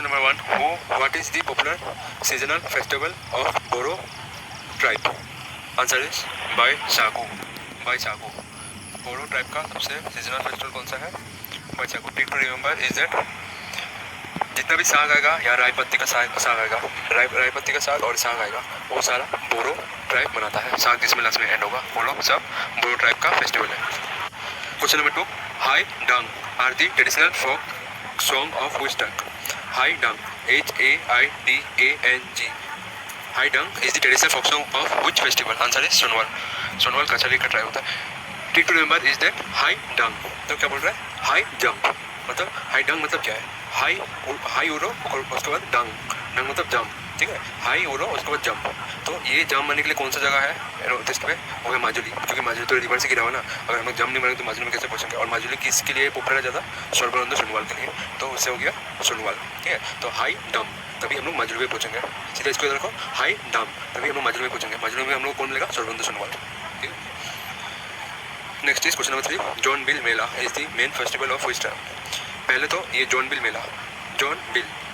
Question number 1. What is the popular seasonal festival of Boro tribe? Answer is Baisakhu. Baisakhu. Boro tribe का सबसे seasonal festival कौन सा है? Baisakhu. Trick to remember is that जितना भी साग आएगा या राई पत्ती का साग आएगा, राई पत्ती का साग और साग आएगा, वो सारा बोरो ट्राइब बनाता है. साग जिसमें लास्ट में एंड होगा, वो लोग सब बोरो ट्राइब का फेस्टिवल है. Question number 2. Haidang are the traditional folk song of which tribe? Haidang HAIDANG. Haidang is the traditional folk song of which festival? Answer is Sonowal. Sonowal Kachari का ट्राइब होता है. Trick to remember is that Haidang. तो क्या बोल रहा है? High jump. मतलब Haidang मतलब क्या है? हाई उड़ो और उसके बाद डंग मतलब जंप. ठीक है, हाई उड़ो उसके बाद जंप. तो ये जंप मारने के लिए कौन सा जगह है नॉर्थ ईस्ट में? वो है माजुली. क्योंकि माजुली तो रिवर से गिरा हुआ ना. अगर हम लोग जंप नहीं मारेंगे तो माजुली में कैसे पहुँचेंगे? और माजुली किसके लिए पॉपुलर है ज़्यादा? सर्बानंद सोनोवाल के लिए. तो उससे हो गया सोनोवाल. ठीक है, तो हाई डंप तभी हम लोग माजुली में पहुँचेंगे. सीधे इसको रखो, हाई डंप तभी हम लोग माजुली में पहुँचेंगे. माजुली में हम लोग कौन मिलेगा? सर्बानंद सोनोवाल. ठीक है. Next is question number 3. John bill Mela is the main festival of which tribe? पहले तो ये जॉन बिल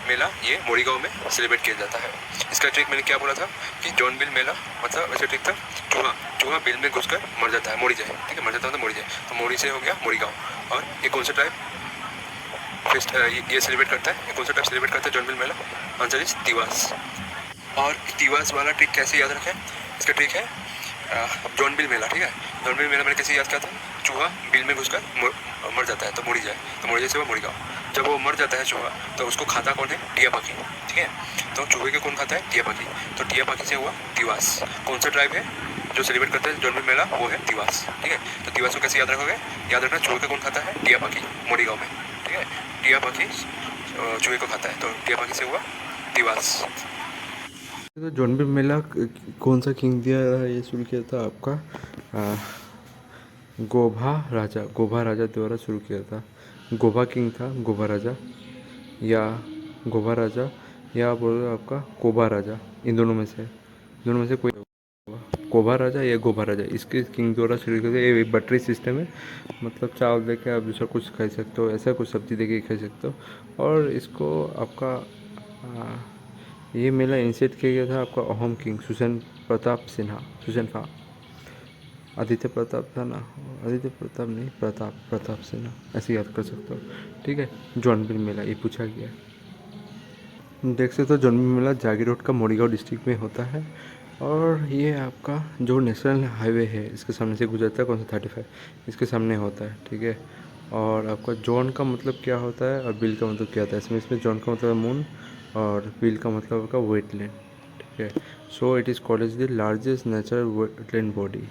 मेला ये मोरीगांव में सेलिब्रेट किया जाता है. इसका ट्रिक मैंने क्या बोला था कि जॉन बिल मेला मतलब वैसे ट्रिक था, चूहा बिल में घुसकर मर जाता है, मोड़ी जाए. ठीक है, मर जाता है तो मोड़ी जाए. तो मोड़ी से हो गया मोरीगांव. और ये कौन सा ट्राइब ये सेलिब्रेट करता है? ये कौन सा ट्राइब सेलिब्रेट करता है Jonbeel Mela? Answer is Tiwas. और तिवास वाला ट्रिक कैसे याद रखें? इसका ट्रिक है जॉन बिल मेला. ठीक है, जॉन बिल मेला मैंने कैसे याद किया था? चूहा बिल में घुसकर मर जाता है तो मोड़ी जाए. तो मोड़ी जाए से वो मोड़ी गाँव. जब वो मर जाता है चूहा तो उसको खाता कौन है? टिया पाखी. ठीक है, तो चूहे के कौन खाता है? टिया पाखी. तो टिया पाखी से हुआ तिवास. कौन सा ट्राइब है जो सेलिब्रेट करता है जॉन बिल मेला? वो है तिवास. ठीक है, तो तिवास को कैसे याद रखोगे? याद रखना चूहे का कौन खाता है? टिया पाखी, मोड़ी गाँव में. ठीक है, टिया पाखी चूहे को खाता है तो टिया पाखी से हुआ तिवास. तो जॉन बिल मेला कौन सा किंग दिया ये शुरू किया था आपका? गोभा राजा द्वारा शुरू किया था. गोभा किंग था, गोभा राजा या बोलो आपका कोबा राजा. इन दोनों में से कोई कोबा राजा या गोभा राजा इसके किंग द्वारा शुरू किया था. ये बटरी सिस्टम है, मतलब चावल दे के आप दूसरा कुछ खा सकते हो, ऐसा कुछ सब्जी दे के खा सकते हो. और इसको आपका ये मेला इनिशिएट किया गया था आपका अहोम किंग सुसेन फा. आदित्य प्रताप था ना, आदित्य प्रताप नहीं, प्रताप सिन्हा ऐसे याद कर सकते हो. ठीक है, जॉन बिल मेला ये पूछा गया. देख सकते हो जॉन बिल मेला जागीर रोड का मोरीगांव डिस्ट्रिक्ट में होता है. और ये आपका जो नेशनल हाईवे है इसके सामने से गुजरता है, कौन सा 35 इसके सामने होता है. ठीक है, और आपका जॉन का मतलब क्या होता है और बिल का मतलब क्या होता है? इसमें जॉन का मतलब मून और बिल का मतलब होगा वेटलैंड. ठीक है, so it is called as the largest natural wetland body.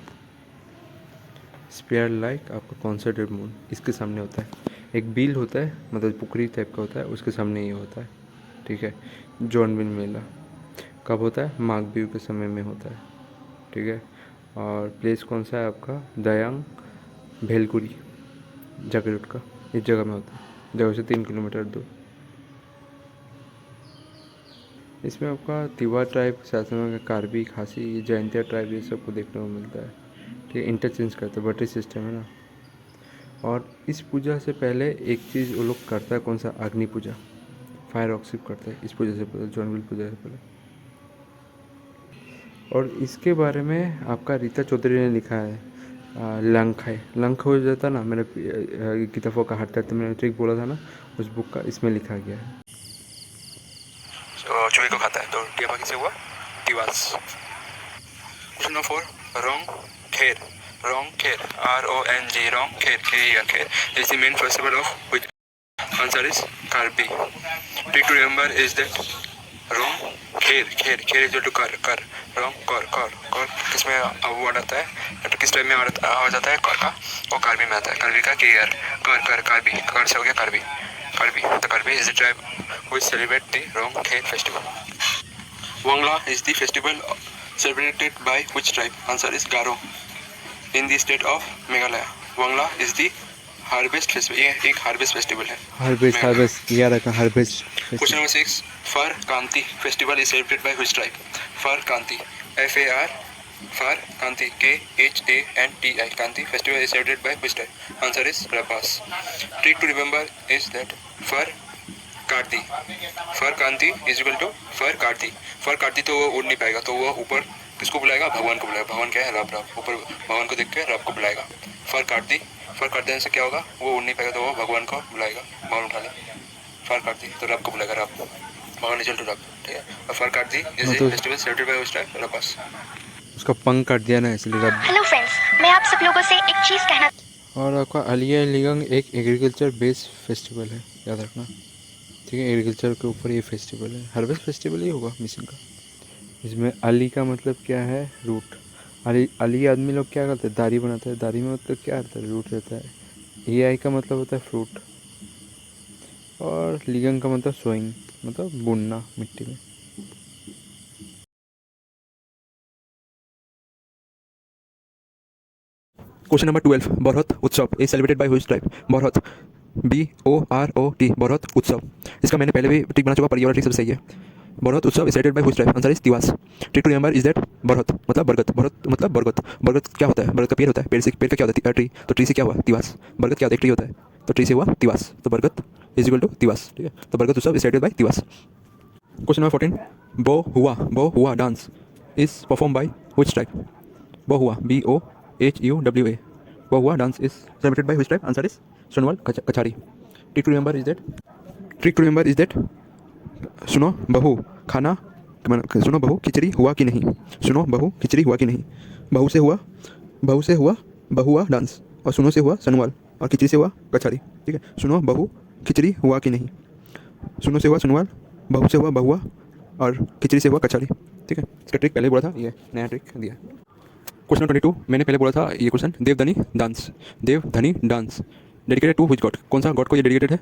Spare like आपका कॉन्सर्टेड मून इसके सामने होता है. एक बिल होता है मतलब पुकरी टाइप का होता है, उसके सामने ये होता है. ठीक है, जॉन बिल मेला कब होता है? माघ बिहू के समय में होता है. ठीक है, और प्लेस कौन सा है आपका? दयांग भेलकुरी जागीरोड का इस जगह में होता है, जगह से 3 किलोमीटर दूर. इसमें आपका तिवा ट्राइब, शासन का कार्बी, खासी, जैंतिया ट्राइब ये सबको देखने को मिलता है. ठीक है, इंटरचेंज करते हैं, बटरी सिस्टम है ना. और इस पूजा से पहले एक चीज़ वो लोग करता है, कौन सा? अग्नि पूजा, फायर वर्शिप करता है इस पूजा से पहले, जॉन बिल पूजा से पहले. और इसके बारे में आपका रीता चौधरी ने लिखा है. लंख हो जाता ना, मैंने किताबों का हटता तो मैंने ट्रिक बोला था ना, उस बुक का इसमें लिखा गया है. चूहे को खाता है तो टिया पाखी से हुआ Tiwas. Question number 4. Rongker RONG Rongker खेर is the main festival of which? Answer is Karbi. Trick to remember is that रोंगखेर is equal to कर रोंग किसमें वर्ड आता है तो किस टाइप में आ जाता है? कर का, वो कार्बी में आता है. कार्बी का केयर कार्बी, कर से हो गया Karbi. The Karbi is the tribe which celebrate the Rongkhet festival. Wangla is the festival celebrated by which tribe? Answer is Garo. In the state of Meghalaya. Wangla is the harvest festival. ये एक harvest festival है. Harvest याद रखना, harvest. Question number 6. Far Kanti festival is celebrated by which tribe? Far Kanti, FAR, Far Kanti, KHANTI. Kanti festival is celebrated by which tribe? Answer is Rabas. Trick to remember is that Far काट दी, फर कांति is equal to फर काट दी। फर काट दी तो वो उड़ नहीं पाएगा, तो वो ऊपर किसको बुलाएगा? भगवान को बुलाएगा। भगवान क्या है? रब। रब ऊपर भगवान को देख के रब को बुलाएगा। फर काट दी, फर काट देने से क्या होगा? वो उड़ नहीं पाएगा, तो वो भगवान को बुलाएगा। भगवान उठा ले, फर काट दी तो रब को बुलाएगा। रब भगवान इज इक्वल टू रब, ठीक है। और फर काट दी इज द मतलब festival celebrated by which tribe? Rabhas. उसका पंख काट दिया ना, इसलिए रब। हेलो फ्रेंड्स, मैं आप सब लोगों से एक चीज़ कहना। और आपका अलिया लिगंग एक एग्रीकल्चर बेस्ड फेस्टिवल है, याद रखना, ठीक है। एग्रीकल्चर के ऊपर ये फेस्टिवल है, हार्वेस्ट फेस्टिवल ही होगा मिसिंग का। इसमें अली का मतलब क्या है? रूट। अली अली आदमी लोग क्या करते हैं? दाढ़ी बनाते हैं। दाढ़ी में मतलब क्या रहता है? रूट रहता है। ए आई का मतलब होता है फ्रूट। और लिगंग का मतलब सोइंग, मतलब बुनना मिट्टी में। क्वेश्चन नंबर 12, बरहत उत्सव is celebrated by which tribe? Barhat, BOROT, Barhat उत्सव। इसका मैंने पहले भी ट्रिक बना चुका, पर ये वाला ट्रिक सबसे सही है। बरहत उत्सव is celebrated by which tribe? Answer is Tiwas. Trick to remember is that Barhat मतलब बरगद, बरहत मतलब बरगद। बरगद क्या होता है? बरगद का पेड़ होता है। पेड़ से, पेड़ का क्या होता है? ट्री। तो ट्री से क्या हुआ? तिवास। बरगद क्या होता है? ट्री होता है। तो ट्री से हुआ तिवास, तो बरगद इज इक्वल टू तिवास, ठीक है। तो बरगद उत्सव is celebrated by Tiwas. Question number 14, Bohua dance is perform by which tribe? Bohua, BOHUWA, Bohua dance is celebrated by which tribe? Answer is Sonowal Kachari. Trick to remember is that, trick to remember is that सुनो बहू खाना, सुनो बहू खिचड़ी हुआ कि नहीं? सुनो बहू खिचड़ी हुआ कि नहीं? बहू से हुआ, बहू से हुआ बहुआ डांस, और सुनो से हुआ सनवाल, और खिचड़ी से हुआ कछारी, ठीक है। सुनो बहू खिचड़ी हुआ कि नहीं? सुनो से हुआ सनवाल, बहू से हुआ बहुआ, और खिचड़ी से हुआ कछारी, ठीक है। इसका ट्रिक पहले बोला था, ये नया ट्रिक दिया। क्वेश्चन 22, मैंने पहले बोला था ये question, Deodhani dance, Deodhani dance dedicated to which god? कौन सा गॉड को ये डेडिकेटेड है?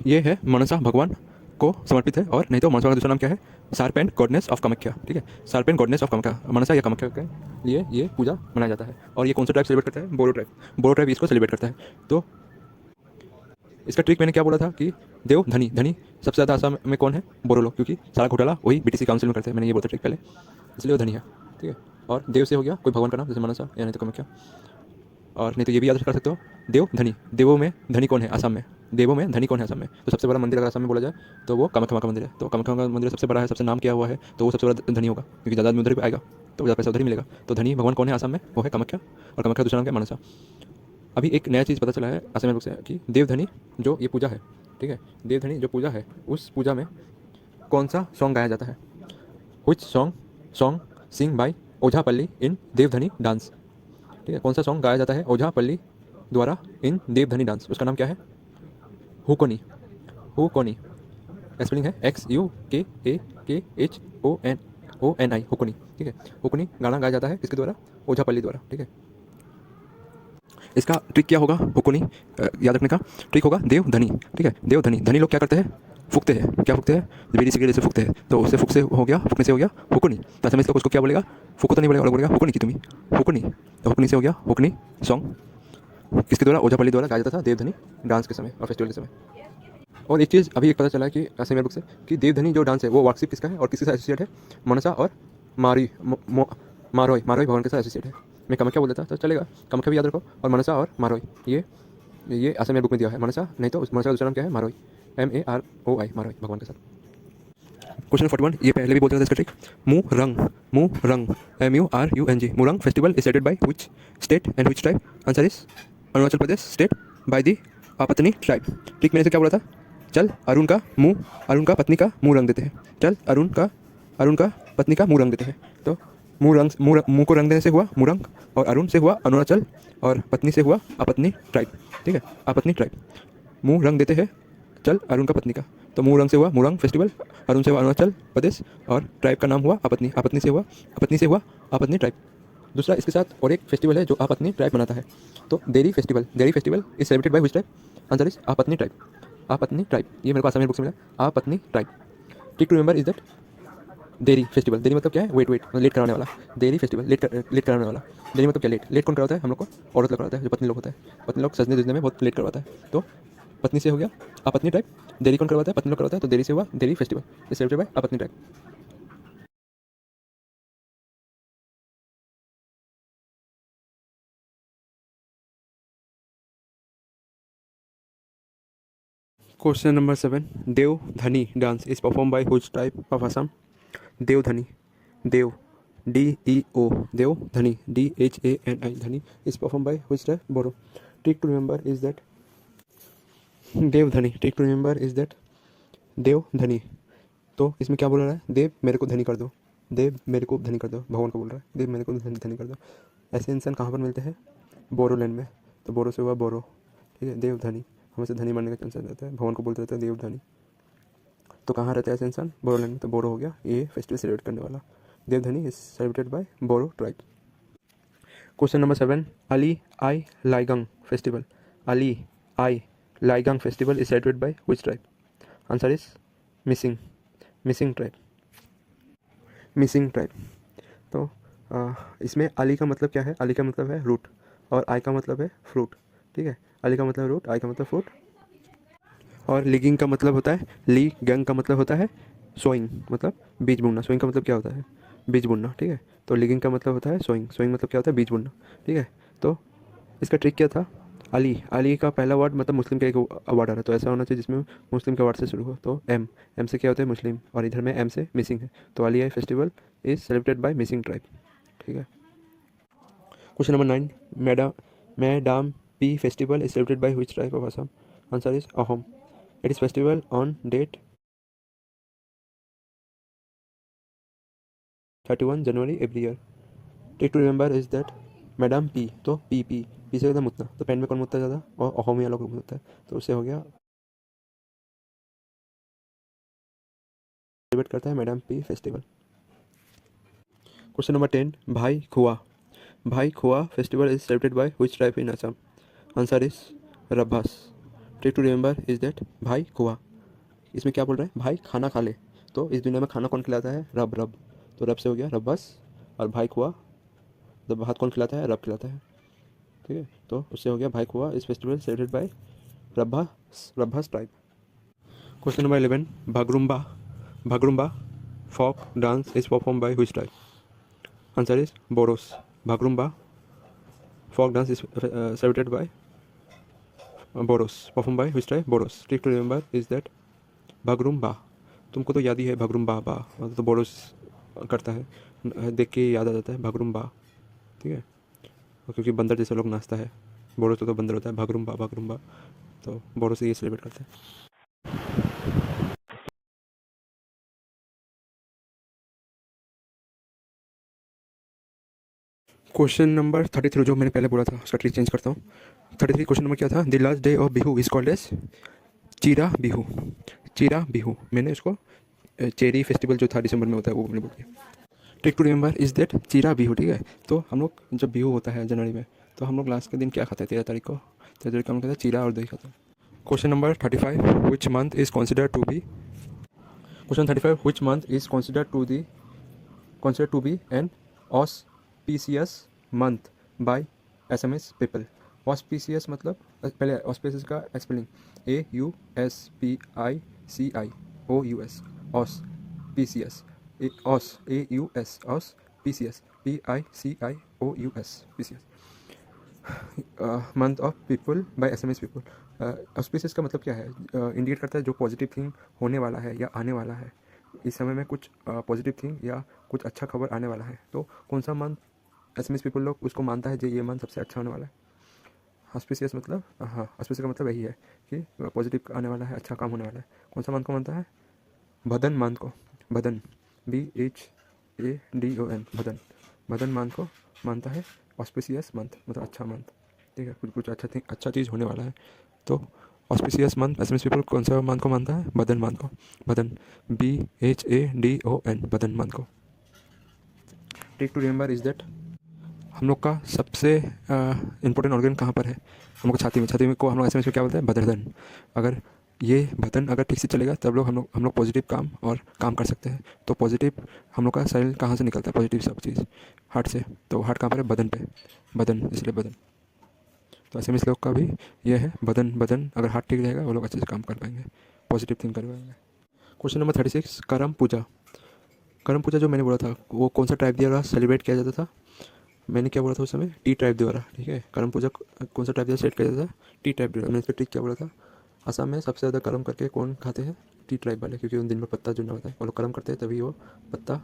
ये है मनसा भगवान को समर्पित है, और नहीं तो मनसा का दूसरा नाम क्या है? सार्पेंट गॉडनेस ऑफ कामाख्या, ठीक है। सार्पेंट गॉडनेस ऑफ कामाख्या, मनसा या कामाख्या के लिए ये पूजा मनाया जाता है। और ये कौन सा ट्राइब सेलिब्रेट करता है? बोरो ट्राइब। बोरो ट्राइब इसको सेलिब्रेट करता है। तो इसका ट्रिक मैंने क्या बोला था कि देव धनी, धनी सबसे ज़्यादा आसाम में कौन है? बोरो लोग, क्योंकि सारा घोटाला वही BTC काउंसिल में करते हैं। मैंने ये बोला था ट्रिक पहले, इसलिए वो धनी है, ठीक है। और देव से हो गया कोई भगवान का नाम, जैसे मनसा या नहीं तो कामाख्या। और नहीं तो ये भी याद कर सकते हो, देव धनी, देवों में धनी कौन है आसाम में? देवों में धनी कौन है आसाम में? तो सबसे बड़ा मंदिर अगर आसाम में बोला जाए तो वो कामाख्या का मंदिर है। तो कामाख्या का मंदिर सबसे बड़ा है, सबसे नाम किया हुआ है, तो वो सबसे बड़ा धनी होगा, क्योंकि ज़्यादा आदमी उधर ही आएगा तो ज़्यादा पैसा उधर ही मिलेगा। तो धनी भगवान कौन है आसाम में? वो है कामाख्या, और कामाख्या दूसरा नाम क्या है? मनसा। अभी एक नया चीज़ पता चला है आसाम में से कि देवधनी जो ये पूजा है, ठीक है, देवधनी जो पूजा है, उस पूजा में कौन सा सॉन्ग गाया जाता है? Which song sing by Ojapali in Deodhani dance, ठीक है। कौन सा सॉन्ग गाया जाता है ओझापल्ली द्वारा इन देवधनी डांस? उसका नाम क्या है? हुकोनी। हुकोनी, स्पेलिंग है XUKAKHONI, हुकोनी, ठीक है। हुकोनी गाना गाया जाता है किसके द्वारा? ओझापल्ली द्वारा, ठीक है। इसका ट्रिक क्या होगा? हुकोनी याद रखने का ट्रिक होगा देवधनी, ठीक है। देवधनी, धनी लोग क्या करते हैं? फूकते हैं। क्या फूकते हैं? बीड़ी सिगरेट से फूकते हैं, तो उससे फूक से हो गया, फूकने से हो गया हुकोनी। तो ऐसे में इसको उसको क्या बोलेगा? फूको तो नहीं बोलेगा, बोलेगा हुकोनी की तुम्हें, हुकोनी। तो हुकोनी से हो गया हुकोनी सॉन्ग, किसके द्वारा? ओझापल्ली द्वारा गाया जाता था देवधनी डांस के समय और फेस्टिवल के समय। और एक चीज़ अभी एक पता चला है कि असम बुक से कि देवधनी जो डांस है वो वार्षिक किसका है और किसके साथ एसोसिएट है? मनसा और मारी मारोई, मारोई भवन के साथ एसोसिएट है। मैं कामाख्या बोल देता तो चलेगा, कामाख्या भी याद रखो, और मनसा और मारोई ये असम बुक में दिया है। मनसा नहीं तो मनसा का दूसरा नाम क्या है? मारोई, MAROI, मारोई भगवान के साथ। क्वेश्चन 41, ये पहले भी बोलते थे इसका trick, Murung, Murung MURUNG, Murung festival is celebrated by which state and which tribe? Answer is Arunachal Pradesh state by the Apatani tribe. Trick मैंने से क्या बोला था? चल अरुण का पत्नी का मुंह रंग देते हैं। चल अरुण का पत्नी का मुंह रंग देते हैं। तो मुंह को रंग देने से हुआ मुरंग, और अरुण से हुआ अरुणाचल, और पत्नी से हुआ आपत्नी ट्राइब, ठीक है। आपत्नी ट्राइब, मुंह रंग देते हैं चल अरुण का पत्नी का, तो मुंह रंग से हुआ मुरंग फेस्टिवल, अरुण से हुआ अरुणाचल प्रदेश, और ट्राइब का नाम हुआ आपत्नी, आपत्नी से हुआ आपत्नी ट्राइब। दूसरा इसके साथ और एक फेस्टिवल है जो आपत्नी ट्राइब मनाता है, तो Dree festival is celebrated by which tribe? Answer is Apatani tribe, Apatani tribe. ये मेरे को आसामी बुक से मिला, Apatani tribe. Trick to remember is that Dree festival, देरी मतलब क्या है? वेट लेट कराने वाला, देरी फेस्टिवल लेट कराने वाला। देरी मतलब क्या? लेट कौन कराता है? हम लोग को औरत लोग कराता है, जो पत्नी लोग होता है। पत्नी लोग सजने धजने में बहुत लेट करवाता है, तो पत्नी से हो गया आपत्नी ट्राइब। देरी कौन करवाता है? पत्नी लोग करवाता है, तो देरी से हुआ Dree festival is celebrated by Apatani tribe. Question number 7, Deo Dhani dance is perform by which type of Assam? Deo Dhani, Deo DEO, Deo Dhani DHANI, Dhani is perform by which type? Boro. Trick to remember is that Deo Dhani. Trick to remember is that Deo Dhani. तो इसमें क्या बोल रहा है? देव मेरे को धनी कर दो, देव मेरे को धनी कर दो. भगवान को बोल रहा है देव मेरे को धनी कर दो. ऐसे इंसान कहाँ पर मिलते हैं? बोरोलैंड में. तो बोरो से हुआ बोरो. ठीक है, देव धनी हमेशा धनी बनने का चांस रहता है. भगवान को बोलते रहते हैं देव धनी. तो कहाँ रहता है ऐसे इंसान? बोरोलैंड में. तो बोरो हो गया ये फेस्टिवल सेलिब्रेट करने वाला. Deo Dhani is celebrated by Boro tribe. Question number 7, Ali Aye Ligang festival. Ali Aye Ligang festival is celebrated by which tribe? Answer is Mising tribe. Mising tribe. तो इसमें अली का मतलब क्या है? अली का मतलब है रूट और आई का मतलब है फ्रूट. ठीक है, अली का मतलब रूट, आई का मतलब फ्रूट. और लिगिंग का मतलब होता है, ली गंग का मतलब होता है सोइंग, मतलब बीज बुनना. सोइंग का मतलब क्या होता है? बीज बुनना. ठीक है, तो लिगिंग का मतलब होता है सोइंग. सोइंग मतलब क्या होता है? बीज बुनना. ठीक है, तो इसका ट्रिक क्या था? अली का पहला वर्ड मतलब मुस्लिम का एक वर्ड आ रहा है, तो ऐसा होना चाहिए जिसमें मुस्लिम के वर्ड से शुरू हो. तो एम से क्या होता है? मुस्लिम. और इधर में एम से मिसिंग है, तो Ali Aye festival is celebrated by Mising tribe. ठीक है. Question number 9, Medam Phi festival is celebrated by which tribe of Assam? Answer is Ahom. It is festival on date 31 January every year. Take to remember is that Medam Phi. तो पी से ज़्यादा मुतना, तो पेन में कौन मुतता ज़्यादा? और अहोमी वाला कौन मुतता है? तो उससे हो गया सेलिब्रेट करता है Medam Phi festival. Question number 10, Baikho festival is celebrated by which tribe in Assam? Answer is Rabhas. Trick to remember is that Baikho. इसमें क्या बोल रहे हैं? भाई खाना खा ले. तो इस दुनिया में खाना कौन खिलाता है? रब. तो रब से हो गया रब्बास. और भाई खुआ, तो भात कौन खिलाता है? रब खिलाता है. ठीक है, तो उससे हो गया Baikho is festival celebrated by Rabhas tribe. Question number 11, Bagurumba folk dance is performed by which tribe? Answer is Boros. Bhagrumba folk dance is celebrated by Boros. Performed by which tribe? Boros. Trick to remember is that Bhagrumba. तुमको तो याद ही है भगरुम्बा बा, तो borrows करता है, देख के याद आ जाता है भगरुम्बा. ठीक है, और क्योंकि बंदर जैसे लोग नाचता है, बोरोस तो बंदर होता है. भगरुम्बा, तो बोरोस ये सेलिब्रेट करते हैं. क्वेश्चन नंबर 33, जो मैंने पहले बोला था उसका ट्रिक चेंज करता हूँ. 33 क्वेश्चन नंबर क्या था? The last day of Bihu is called as Chira Bihu. मैंने उसको चेरी फेस्टिवल जो था दिसंबर में होता है वो मैंने बोल दिया. Trick to remember is that Chira Bihu. ठीक है, तो हम लोग जब बिहू होता है जनवरी में, तो हम लोग लास्ट के दिन क्या खाते हैं? 13 तारीख को हम लोग खाते हैं चीरा और दही खाते हैं. Question number 35, which month is considered to be an auspicious month by SMS people. auspicious मतलब पहले auspicious का spelling AUSPICIOUS. auspicious auspicious PICIOUS month of people by SMS people. auspicious का मतलब क्या है? इंडिकेट करता है जो पॉजिटिव थिंग होने वाला है या आने वाला है. इस समय में कुछ पॉजिटिव थिंग या कुछ अच्छा खबर आने वाला है. तो कौन सा मंथ SMS पीपल लोग उसको मानता है जो ये मंथ सबसे अच्छा होने वाला है? ऑस्पिशियस मतलब, हाँ, ऑस्पिशियस का मतलब यही है कि पॉजिटिव आने वाला है, अच्छा काम होने वाला है. कौन सा मंथ को मानता है? भदन मंथ को. भदन BHADON भदन मंथ को मानता है ऑस्पिशियस मंथ, मतलब अच्छा मंथ. ठीक है, कुछ अच्छा चीज़ होने वाला है. तो ऑस्पिशियस मंथ SMS पीपल कौन सा मंथ को मानता है? भदन मंथ को. भदन BHADON भदन मंथ को. Trick to remember is that हम लोग का सबसे इम्पोर्टेंट ऑर्गन कहाँ पर है? हम लोग छाती में को हम लोग SMS में क्या बोलते हैं? बदन. अगर ये बदन अगर ठीक से चलेगा तब हम लोग पॉजिटिव काम कर सकते हैं. तो पॉजिटिव हम लोग का सेल कहाँ से निकलता है? पॉजिटिव सब चीज़ हार्ट से. तो हार्ट कहाँ पर है? बदन पे. बदन, इसलिए बदन. तो SMS लोग का भी ये है बदन. अगर हार्ट ठीक रहेगा वो लोग अच्छे से काम कर पाएंगे, पॉजिटिव थिंक कर पाएंगे. क्वेश्चन नंबर 36, करम पूजा जो मैंने बोला था वो कौन सा ट्राइब द्वारा सेलिब्रेट किया जाता था? मैंने क्या बोला था उस समय? टी ट्राइब द्वारा. ठीक है, करम पूजा कौन सा ट्राइब द्वारा सेलिब्रेट किया जाता था? टी ट्राइब द्वारा. मैंने इस पर ट्रिक क्या बोला था? असम में सबसे ज़्यादा कर्म करके कौन खाते हैं? टी ट्राइब वाले, क्योंकि उन दिन में पत्ता चुनना होता है, वो लोग कर्म करते हैं तभी वो पत्ता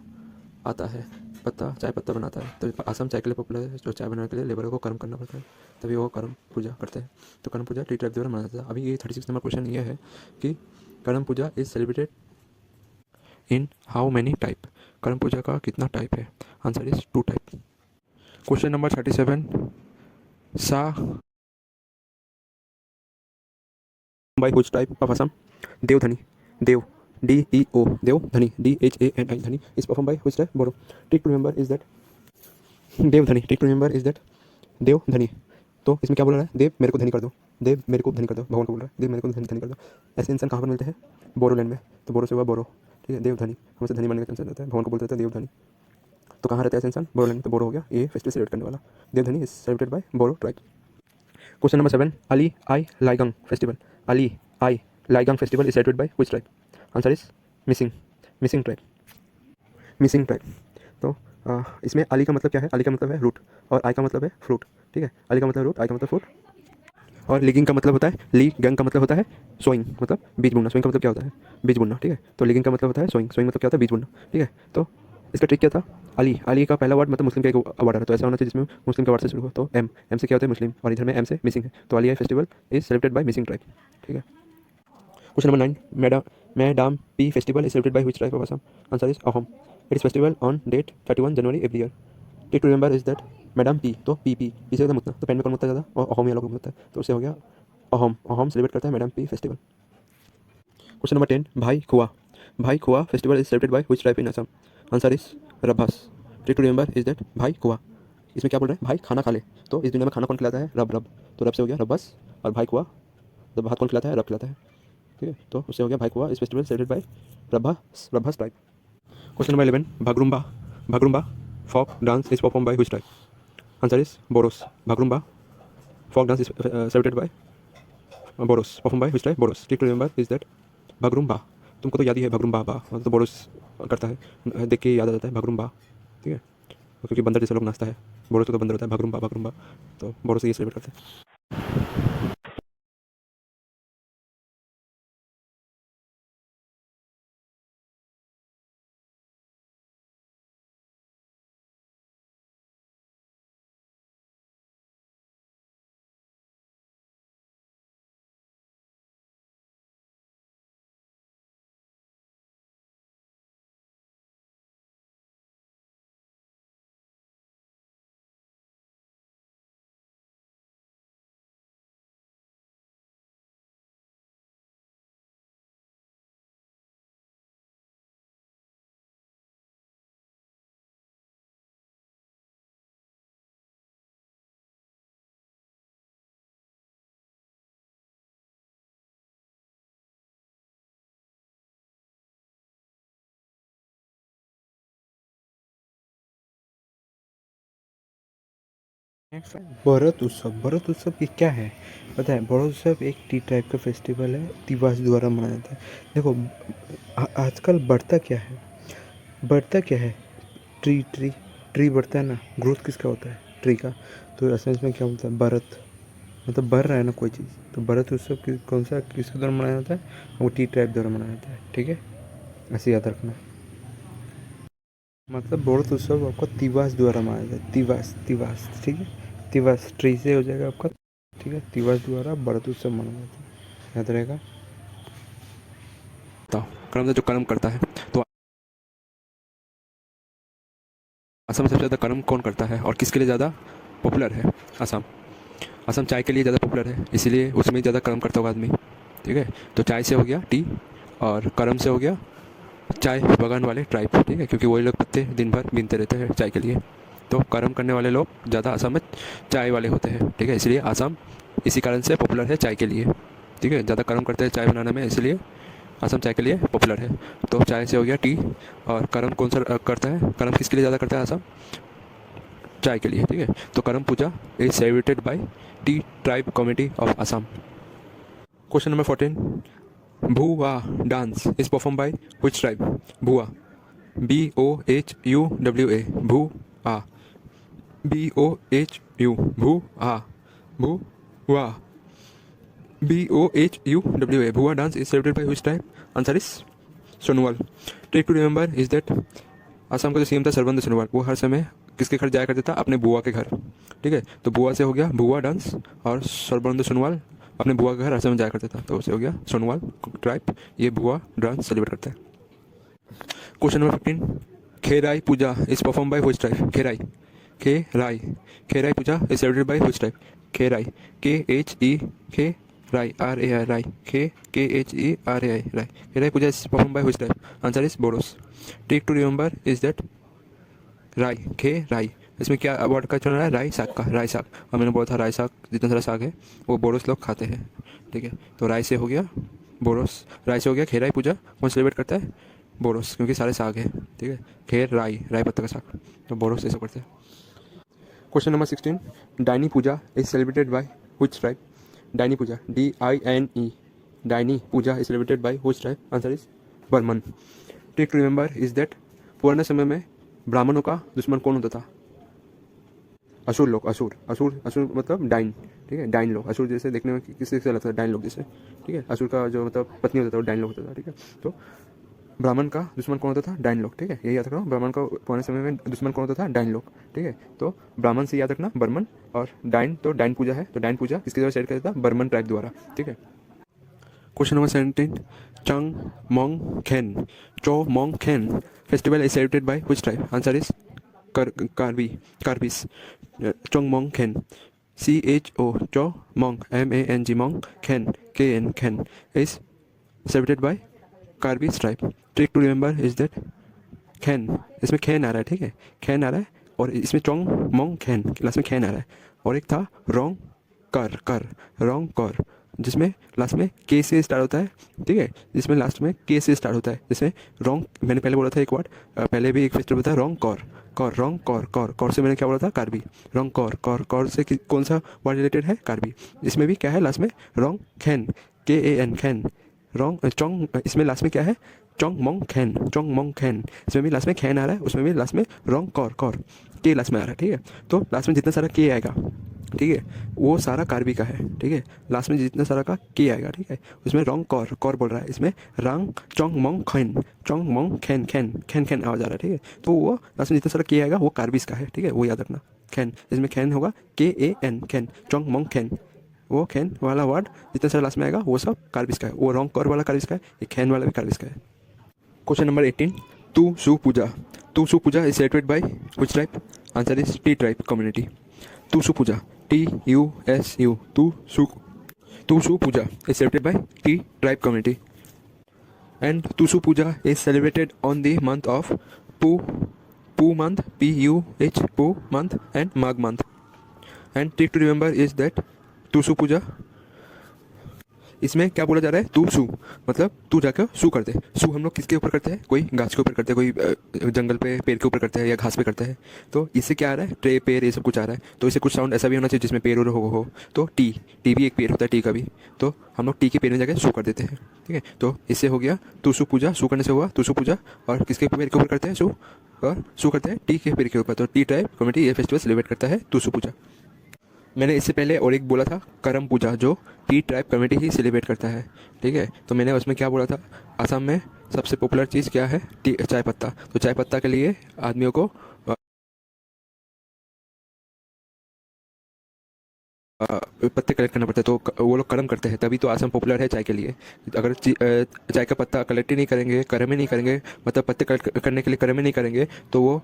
आता है, पत्ता चाय पत्ता बनाता है। तो असम चाय के लिए पॉपुलर है, जो चाय बनाने के लिए लेबर को कर्म करना पड़ता है, तभी वो कर्म पूजा करते हैं। तो कर्म पूजा टी ट्राइब द्वारा मनाया जाता है। अभी ये 36 नंबर क्वेश्चन ये है कि Karam Puja is celebrated in how many type? Karam Puja का कितना टाइप है? Answer is 2 type. Question number 37, सा by which type of Assam? Deodhani, Deo DEO, Deo Dhani DHANI, Dhani is perform by which type? Boro. Tick to remember is that Deodhani, tick to remember is that Deo Dhani. तो इसमें क्या बोल रहा है? देव मेरे को धनी कर दो, देव मेरे को धनी कर दो, भगवान को बोल रहा है देव मेरे को धनी कर दो। ऐसे इंसान कहाँ पर मिलते हैं? बोरोलैंड में। तो बोरो से हुआ बोरो, ठीक है, देव धनी, हमसे धनी बनने का टेंशन रहता है, भगवान को बोलते रहते हैं देव धनी। तो कहाँ रहता है ऐसे इंसान? बोरोलैंड में। तो बोरो हो गया ये फेस्टिवल सेलिब्रेट करने वाला। Deo Dhani is celebrated by Boro tribe. Question number 7, Ali Aye Ligang festival, Ali Aye Ligang festival is celebrated by which tribe? Answer is Mising, Mising tribe, Mising tribe. तो इसमें अली का मतलब क्या है? अली का मतलब है रूट और आई का मतलब है फ्रूट, ठीक है। अली का मतलब रूट, आई का मतलब फ्रूट, और लिगिंग का मतलब होता है, ली गंग का मतलब होता है सोइंग, मतलब बीज बुनना। सोइंग का मतलब क्या होता है? बीज बुनना, ठीक है। तो लिगिंग का मतलब होता है सोइंग, सोइंग मतलब क्या होता है? बीज बुनना, ठीक है। तो इसका ट्रिक क्या था? अली, अली का पहला वर्ड मतलब मुस्लिम का एक वर्ड है, तो ऐसा होना चाहिए जिसमें मुस्लिम का वर्ड से शुरू हो। तो एम, एम से क्या होता है? मुस्लिम, और इधर में एम से मिसिंग है, तो Ali Aye festival is celebrated by Mising tribe, ठीक है। Question number 9, Medam Phi festival is celebrated by which tribe of Assam? Answer is Ahom. It is festival on date 31 January every year. Tick to remember is that Medam Phi, तो पी से होता है मुतना, तो पेन में कौन मुतता है ज़्यादा? और अहोम या लोग मुतता है, तो उससे हो गया अहोम, अहोम सेलिब्रेट करता है Medam Phi festival. Question number 10, Baikho, Baikho festival is celebrated by which tribe in Assam? Answer is Rabhas. Tick to remember is that Baikho. इसमें क्या बोल रहे हैं? भाई खाना खा ले, तो इस दुनिया में खाना कौन खिलाता है? रब, रब, तो रब से हो गया रब्बस, और भाई खुआ, जब भात कौन खिलाता है? रब खिलाता है, ठीक है। तो उससे हो गया Baikho is festival celebrated by Rabhas, Rabhas tribe. Question number 11, Bagurumba, Bagurumba folk dance is perform by which tribe? Answer is Boros. Bagurumba folk dance is celebrated by Boros, perform by which tribe? Boros. Tick to remember is that Bagurumba. तुमको तो याद ही है भगरुम्बा बा, तो borrows करता है, देख के याद आ जाता है भगरुम्बा, ठीक है। क्योंकि बंदर जैसे लोग नाचता है, बोरोस तो बंदर होता है, भगरुम्बा, भगरुम्बा, तो बोरोस ये सेलिब्रेट करते हैं। भरत उत्सव, भरत उत्सव की क्या है पता है? भरत उत्सव एक टी टाइप का फेस्टिवल है, तिवास द्वारा मनाया जाता है। देखो आजकल बढ़ता क्या है, बढ़ता क्या है? ट्री, ट्री, ट्री बढ़ता है ना, ग्रोथ किसका होता है? ट्री का। तो एसेंस में क्या होता है? भरत, मतलब बढ़ रहा है ना कोई चीज़, तो भरत उत्सव कौन सा किसके द्वारा मनाया जाता है? वो टी टाइप द्वारा मनाया जाता है, ठीक है, ऐसे याद रखना। मतलब भरत उत्सव आपका तिवास द्वारा मनाया जाता है, तिवास, तिवास, ठीक है, तिवास ट्री से हो जाएगा आपका, ठीक है। तिवास द्वारा भरत उत्सव मनाया जाता है, याद रहेगा। कर्म जो कर्म करता है, तो असम में सबसे ज़्यादा कर्म कौन करता है और किसके लिए ज़्यादा पॉपुलर है? असम, असम चाय के लिए ज़्यादा पॉपुलर है, इसीलिए उसमें ज़्यादा कर्म करता होगा आदमी, ठीक है। तो चाय से हो गया टी, और कर्म से हो गया चाय बागान वाले ट्राइब, ठीक है, क्योंकि वही लोग पत्ते दिन भर बीनते रहते हैं चाय के लिए। तो कर्म करने वाले लोग ज़्यादा असम में चाय वाले होते हैं, ठीक है, इसलिए असम इसी कारण से पॉपुलर है चाय के लिए, ठीक है। ज़्यादा कर्म करते हैं चाय बनाने में, इसलिए असम चाय के लिए पॉपुलर है। तो चाय से हो गया टी, और कर्म कौन सा करता है? कर्म किसके लिए ज़्यादा करता है? असम चाय के लिए, ठीक है। तो Karam Puja is celebrated by the tribe community of Assam. Question number 14, Bhua dance is perform by which tribe? Bhua, BOHUWA, भूआ, BOHU, भूआ, भूआ, BOHUWA. Bhuwa dance is celebrated by which tribe? Answer is Sonowal. Trick to remember is that Assam का जो CM था सर्बानंद सोनोवाल, वो हर समय किसके घर जाया करता था? अपने बुआ के घर. ठीक है, तो बुआ से हो गया भुआ डांस, और सर्बानंद सोनोवाल अपने बुआ के घर हर समय जाया करता था, तो उससे हो गया सोनोवाल ट्राइब ये भुआ डांस सेलिब्रेट करता है. Question number 15. Kherai Puja is perform by which tribe? Kherai Puja is celebrated by which tribe? Kherai KHE Rai RAI Rai KHERAI Rai. Kherai Puja is perform by which tribe? Answer is Boros. Trick to remember is that Rai. इसमें क्या वर्ड का चल रहा है? राई साग का, राई साग. और मैंने बोला था राई साग जितना सारा साग है वो बोरोस लोग खाते हैं. ठीक है, तो राई से हो गया बोरोस. राई से हो गया खेराई पूजा कौन सेलिब्रेट करता है? बोरोस, क्योंकि सारे साग है. ठीक है, खेर राई पत्ता का साग, तो बोरोस ऐसा करते हैं. Question number 16. Daini puja is celebrated by which tribe? Daini puja DINE Daini puja is celebrated by which tribe? Answer is Barman. Trick to remember is that पुराने समय में ब्राह्मणों का दुश्मन कौन होता था? असुर लोग. असुर मतलब डाइन. ठीक है, डाइन लोग. असुर जैसे देखने में किससे लगता था? डाइन लोग जैसे. ठीक है, असुर का जो मतलब पत्नी होता था वो डाइन लोग होता था. ठीक है, तो ब्राह्मण का दुश्मन कौन होता था? डाइन लोग. ठीक है, यही याद रखना. ब्राह्मण का पुराने समय में दुश्मन कौन होता था? डाइन लोग. ठीक है, तो ब्राह्मण से याद रखना बर्मन, और डाइन तो डाइन पूजा है, तो डाइन पूजा किसके द्वारा सेट करता था? बर्मन ट्राइब द्वारा. ठीक है. Question number 17. Chomangkan festival is celebrated by which tribe? Answer is Karbis. Chomangkan CHO Mang MANG Mang Kan KN Kan is celebrated by Karbis tribe. Trick to remember is that Kan, इसमें खेन आ रहा है. ठीक है, खेन आ रहा है, और इसमें चोंग मोंग खेन लास्ट में खेन आ रहा है. और एक था रोंग कर जिसमें लास्ट में के से स्टार्ट होता है. ठीक है, जिसमें लास्ट में के से स्टार्ट होता है. जिसमें रोंग मैंने पहले बोला था एक वर्ड, पहले भी एक फेस्टिवल था रोंग कौर से मैंने क्या बोला था? कार्बी. रोंग कौर से कौन सा वर्ड रिलेटेड है? कार्बी. इसमें भी क्या है लास्ट में? रोंग खेन KAN खेन. रोंग चोंग, इसमें लास्ट में क्या है? चोंग मोंग खेन. इसमें भी लास्ट में खेन आ रहा है, उसमें भी लास्ट में रोंग कौर के लास्ट में आ रहा है. ठीक है, तो लास्ट में जितना सारा के आएगा, ठीक है, वो सारा कार्बी का है. ठीक है, लास्ट में जितना सारा का के आएगा, ठीक है, उसमें रोंग कौर बोल रहा है. इसमें रंग चोंग मोंग खेन आवाज आ रहा है. ठीक है, तो वो लास्ट में जितना सारा के आएगा वो कार्बिस का है. ठीक है, वो याद रखना. खेन, इसमें खेन होगा KAN खेन. चोंग मोंग खेन, वो खेन वाला वर्ड जितना सारा लास्ट में आएगा वो सब कार्बिस का है. वो रोंग कौर वाला कार्बिस का है, ये खेन वाला भी कार्बिस का है. Question number 18. Tusu Puja is celebrated by which tribe? Answer is T tribe community. Tusu Puja TUSU तुसु पूजा is celebrated by T tribe community, and Tusu Puja is celebrated on the month of Pu month, Pu month, and Mag month. And trick to remember is that Tusu Puja, इसमें क्या बोला जा रहा है? तू सू मतलब तू जाकर सू कर दे. सू हम लोग किसके ऊपर करते हैं? कोई गाछ के ऊपर करते हैं, कोई जंगल पे पेड़ के ऊपर करते हैं, या घास पे करते हैं. तो इससे क्या आ रहा है? ट्रे पेड़ ये सब कुछ आ रहा है. तो इसे कुछ साउंड ऐसा भी होना चाहिए जिसमें पेड़ हो. तो टी भी एक पेड़ होता है, टी का भी. तो हम लोग टी के पेड़ में जाकर सू कर देते हैं. ठीक है, तो इससे हो गया तुसु पूजा. सू करने से हुआ तुसु पूजा. और किसके पेड़ के ऊपर करते हैं? सू. और सू करते हैं टी के पेड़ के ऊपर. तो टी ट्राइब कम्युनिटी ये फेस्टिवल सेलिब्रेट करता है तुसु पूजा. मैंने इससे पहले और एक बोला था करम पूजा, जो टी ट्राइब कम्युनिटी ही सेलिब्रेट करता है. ठीक है, तो मैंने उसमें क्या बोला था? असम में सबसे पॉपुलर चीज़ क्या है? चाय पत्ता. तो चाय पत्ता के लिए आदमियों को पत्ते कलेक्ट करना पड़ता है. तो वो लोग कर्म करते हैं, तभी तो असम पॉपुलर है चाय के लिए. अगर चाय का पत्ता कलेक्ट ही नहीं करेंगे, कर्म ही नहीं करेंगे, मतलब पत्ते कलेक्ट करने के लिए कर्म ही नहीं करेंगे, तो वो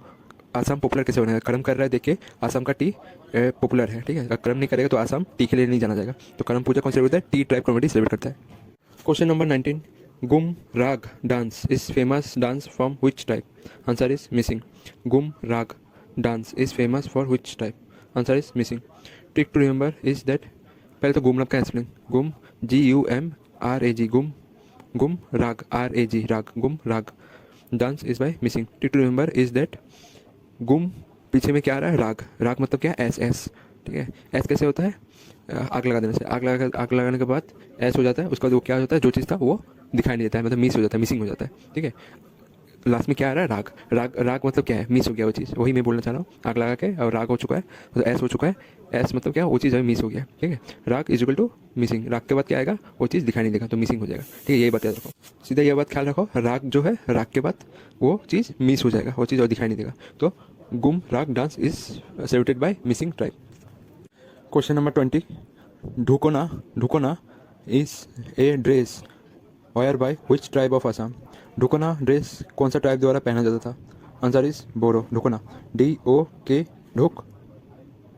आसाम पॉपुलर कैसे बनेगा? कर्म कर रहा है, देखिए आसाम का टी पॉपुलर है. ठीक है, अगर कर्म नहीं करेगा तो आसाम टी के लिए नहीं जाना जाएगा. तो कर्म पूजा कौन सेलिब्रेट होता है? टी ट्राइब कम्युनिटी सेलिब्रेट करता है. Question number 19. Gumrag dance is famous dance from which tribe? Answer is Mising. Gumrag dance is famous for which tribe? Answer is missing. Trick to remember is that, पहले तो गुम राग का spelling गुम GUMRAG गुम राग RAG Rag Gumrag. Dance is by Mising. Trick to remember is that गुम पीछे में क्या आ रहा है? राग मतलब क्या? SS. ठीक है, एस कैसे होता है? आग लगा देने से. आग लगाने के बाद एस हो जाता है. उसका जो क्या होता है, जो चीज़ था वो दिखाई नहीं देता है, मतलब मिस हो जाता है, मिसिंग हो जाता है. ठीक है, लास्ट में क्या आ रहा है, राग। राग राग मतलब क्या है, मिस हो गया वो चीज़, वही मैं बोलना चाह रहा हूँ। आग लगा के और राग हो चुका है, तो एस हो चुका है। एस मतलब क्या, वो चीज़ अभी मिस हो गया, ठीक है। राग इज इक्वल टू मिसिंग। राग के बाद क्या आएगा, वो चीज़ दिखाई नहीं देगा, तो मिसिंग हो जाएगा, ठीक है। यही बात याद रखो, सीधा ये बात ख्याल रखो। राग जो है, राग के बाद वो चीज़ मिस हो जाएगा, वो चीज़ और दिखाई नहीं देगा। तो Gumrag dance is celebrated by Mising tribe. Question number 20, Dhokona Dhokona is a dress wear by which tribe of Assam. Dhokona dress कौन सा ट्राइब द्वारा पहना जाता था? Answer is Boro. Dhokona, DOK, Dhok,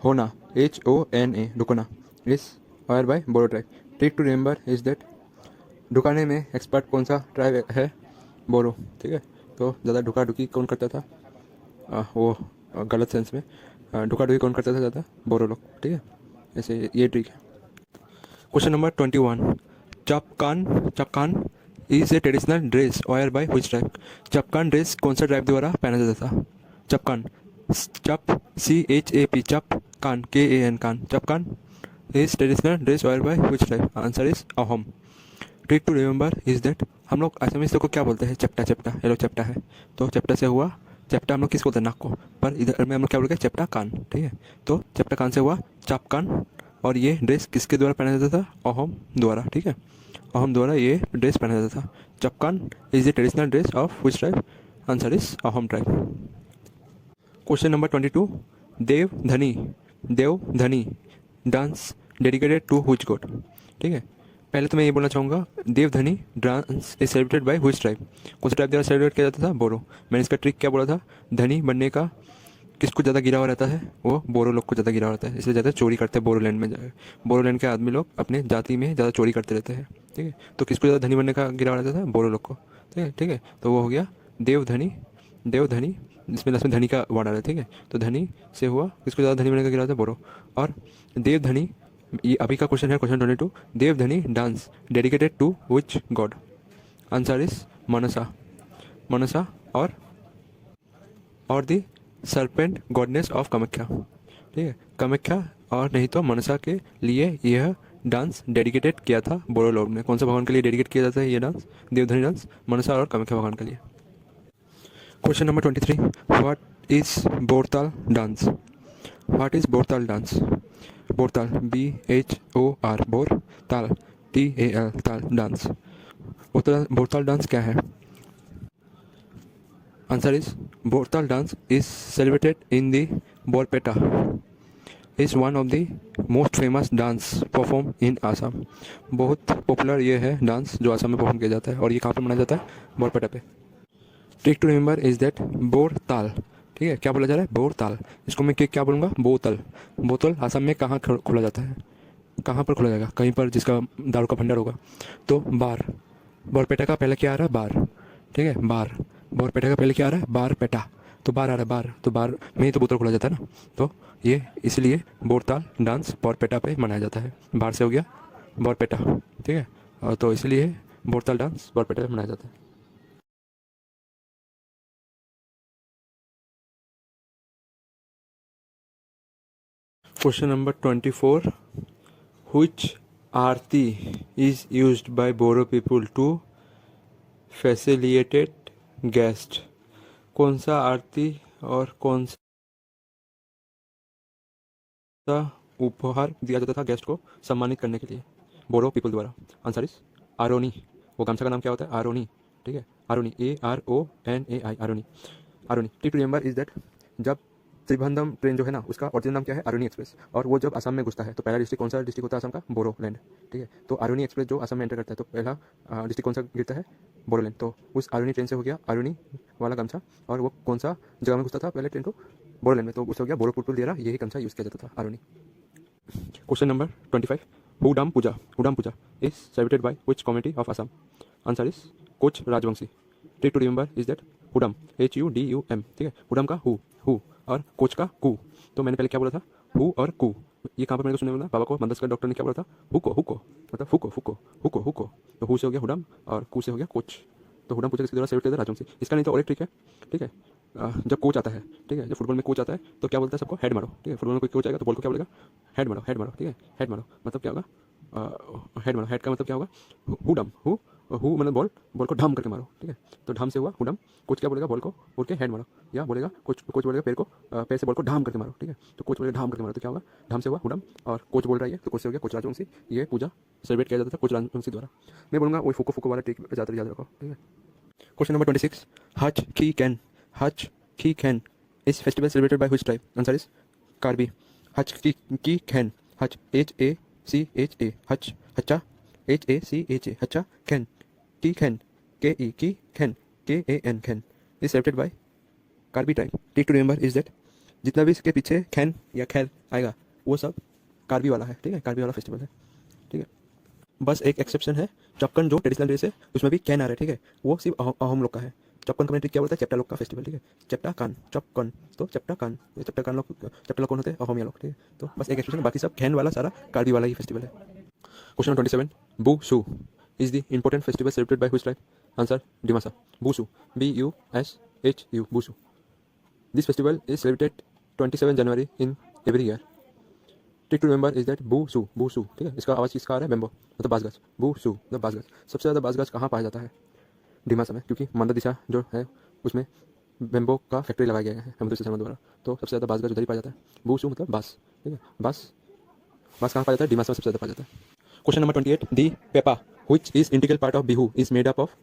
Hona, HONA, Dhokona is wear by Boro tribe. Trick to remember is that ढुकाने में expert कौन सा ट्राइब है? बोरो, ठीक है। तो ज़्यादा ढुका ढुकी कौन करता था? वो गलत सेंस में ढुका ढुकी कौन करता था ज़्यादा? बोरो लोग, ठीक है। ऐसे ये ट्रिक है। Question number 21, Chapkan Chapkan is a traditional dress wear by which tribe. Chapkan dress कौन सा ट्राइब द्वारा पहना जाता था? चपकान, Chap, CHAP, Chap, Kan, KAN, Kan. Chapkan is traditional dress wear by which tribe. Answer is Ahom. Trick to remember is that हम लोग असमीज लोग को क्या बोलते हैं? चपटा चपटा, ये लोग चपटा है, तो चपटा से हुआ चपटा। हम लोग किसको बोलते हैं? नाक को। पर इधर में हम लोग क्या बोलते हैं? चपटा कान, ठीक है। तो चपटा कान से हुआ चपकान, और ये ड्रेस किसके द्वारा पहना जाता था? अहोम द्वारा, ठीक है। अहोम द्वारा ये ड्रेस पहना जाता था। Chapkan is the traditional dress of which tribe? Answer is Ahom tribe. Question number 22, Deodhani Deodhani dance dedicated to which god. ठीक है, पहले तो मैं ये बोलना चाहूँगा, Deodhani dance is celebrated by which tribe. कौन सा ट्राइब द्वारा सेलिब्रेट किया जाता था? बोरो। मैंने इसका ट्रिक क्या बोला था? धनी बनने का किसको ज़्यादा गिरा हुआ रहता है? वो बोरो लोग को ज़्यादा गिरा हुआ रहता है, इसलिए ज़्यादा चोरी करते हैं बोरोलैंड में जाकर। बोरोलैंड के आदमी लोग अपने जाति में ज़्यादा चोरी करते रहते हैं, ठीक है। तो किसको ज़्यादा धनी बनने का गिरा हुआ रहता था? बोरो लोग को, ठीक है, ठीक है। तो वो हो गया देवधनी। देवधनी, जिसमें लास्ट में धनी का वर्ड आ रहा है, ठीक है। तो धनी से हुआ किसको ज़्यादा धनी बनने का गिरा था? बोरो। और देवधनी, ये अभी का क्वेश्चन है, question 22, Deodhani dance dedicated to which god. Answer is Manasa. Manasa और the serpent goddess of Kamakhya, ठीक है। कामाख्या और नहीं तो मनसा के लिए यह डांस डेडिकेटेड किया था बोरो लोग ने। कौन सा भगवान के लिए डेडिकेट किया जाता है ये डांस? देवधनी डांस मनसा और कामाख्या भगवान के लिए। Question number 23, what is Bortal dance. What is Bortal dance. Bortal, BHOR, Bor, Tal, TAL, Tal dance. Bortal dance क्या है? Answer is Bortal dance is celebrated in the Barpeta, is one of the most famous dance perform in Assam. बहुत पॉपुलर ये है dance जो आसाम में परफॉर्म किया जाता है, और ये कहाँ पर मनाया जाता है? बोरपेटा पे। Trick to remember is that Bortal, ठीक है। क्या बोला जा रहा है? बोरताल। इसको मैं क्या बोलूँगा? बोतल। बोतल आसाम में कहाँ खोला जाता है? कहाँ पर खोला जाएगा? कहीं पर जिसका दारू का भंडार होगा। तो बार। बोरपेटा का पहले क्या आ रहा है? बार, ठीक है, बार। बोरपेटा का पहले क्या आ रहा है? बारपेटा। तो बार आ रहा है, बार, तो बार में ही तो बोतल खोला जाता है ना। तो ये इसलिए बोरताल डांस बोरपेटा पे मनाया जाता है। बार से हो गया बोरपेटा, ठीक है। और तो इसलिए बोरताल डांस बोरपेटा पे मनाया जाता है। Question number 24, which Aarti is used by Boro people to facilitate guest। कौन सा आरती और कौन सा उपहार दिया जाता था गेस्ट को सम्मानित करने के लिए बोरो पीपल द्वारा? Answer is Aronai. वो गमछा का नाम क्या होता है? आरोनी, ठीक है। Aronai, ARONAI, Aronai. Aronai. Tip remember is that जब त्रिभंदम ट्रेन जो है ना, उसका ओरिजिनल नाम क्या है? आरोनी एक्सप्रेस। और वो जब असम में घुसता है तो पहला डिस्ट्रिक्ट कौन सा डिस्ट्रिक्ट होता है असम का? बोरोलैंड, ठीक है। तो आरोनी एक्सप्रेस जो असम में एंटर करता है तो पहला डिस्ट्रिक्ट कौन सा गिरता है? बोरोलैंड। तो उस आरोनी ट्रेन से हो गया आरोनी वाला गमछा। और वो कौन सा जगह में घुसता था पहले ट्रेन को? बोरोलैंड में। तो उससे हो गया बोरो पुटपुल द्वारा यही गमछा यूज़ किया जाता था, Aronai. Question number 25, Hudum Puja. Hudum Puja is celebrated by which community of Assam? Answer is Koch Rajbongshi. Trick to remember is that Hudum, HUDUM, ठीक है। हुडम का हु और कोच का कु। तो मैंने पहले क्या बोला था? हु और कु। ये कहाँ पर मेरे को सुनने मिला? बाबा को मंदसकर डॉक्टर ने क्या बोला था? हुको हुको, मतलब हुको हुको हुको हुको। तो हु से हो गया हुडम और कु से हो गया कोच। तो हुडम पूजा किसके द्वारा सेलिब्रेट किया था? राजवंशी। इसका नहीं तो और एक ट्रिक है, ठीक है। जब कोच आता है, ठीक है, जब फुटबॉल में कोच आता है तो क्या बोलता है सबको? हेड मारो, ठीक है। फुटबॉल में कोई कोच आएगा तो बॉल को क्या बोलेगा? हेड मारो, हेड मारो, ठीक है। हेड मारो मतलब क्या होगा? हेड मारो। हेड का मतलब क्या होगा? हुडम, हु हु मतलब बॉल, बॉल को ढम करके मारो, ठीक है। तो ढम से हुआ हुडम। कोच क्या बोलेगा, बॉल को उड़ के हेड मारो, या बोलेगा कोच बोलेगा पैर को, पैर से बॉल को ढाम करके मारो, ठीक है। तो कोच बोलेगा ढाम करके मारो, तो क्या होगा, ढम से हुआ हुडम, और कोच बोल रहा है तो कोच से हो गया कोच राजवंशी। ये पूजा सेलिब्रेट किया जाता था कोच राजवंशी द्वारा। मैं बोलूँगा वही फूको फूको वाला ट्रिक ज़्यादा याद रखो, ठीक है। Question number 26, Hacha Kekan is festival celebrated by which tribe? Answer is Karbi. Hacha Kekan, Hacha HACHA, Hacha Hacha HACHA, Hacha Kan, Ke Kan Ke Kan KAN Kan is celebrated by Karbi tribe. Tick to remember is that जितना भी इसके पीछे कैन या खैर आएगा वो सब कार्बी वाला है, ठीक है, कार्बी वाला फेस्टिवल है, ठीक है। बस एक एक्सेप्शन है, चपकन जो ट्रेडिशनल ड्रेस है उसमें भी कैन आ रहा है, ठीक है, वो सिर्फ अहोम लोग का है। चपकन का क्या बोलता है, चेप्टा लोग का फेस्टिवल, ठीक है, चेप्टा कान चपकन, तो चेप्टा कान, ये चेप्टा लोग कौन होते हैं, अहोमिया लोग, ठीक है। तो बस एक एक्सेप्शन, बाकी सब कैन वाला सारा कार्बी वाला ही फेस्टिवल है। Question 27, Bushu is the important festival celebrated by which tribe? Answer Dimasa. Bushu BUSHU, Bushu. This festival is celebrated 27 January in every year. Trick to remember is that Bushu, ठीक है। इसका आवाज़ किसका आ रहा है, बेम्बो मतलब बांस गाछ, बूशू मतलब बांस गाछ। सबसे ज़्यादा बांस गाछ कहाँ पाया जाता है? डिमासा में, क्योंकि मंद दिशा जो है उसमें बेम्बो का फैक्ट्री लगाया गया है हेमंत शर्मा द्वारा, तो सबसे ज़्यादा बांस गाछ उधर ही पाया जाता है। बूशू मतलब बांस, ठीक है। बांस कहाँ पाया जाता है? डिमासा में सबसे ज़्यादा पाया जाता है। Question number 28, the Pepa which is integral part of Bihu is made up of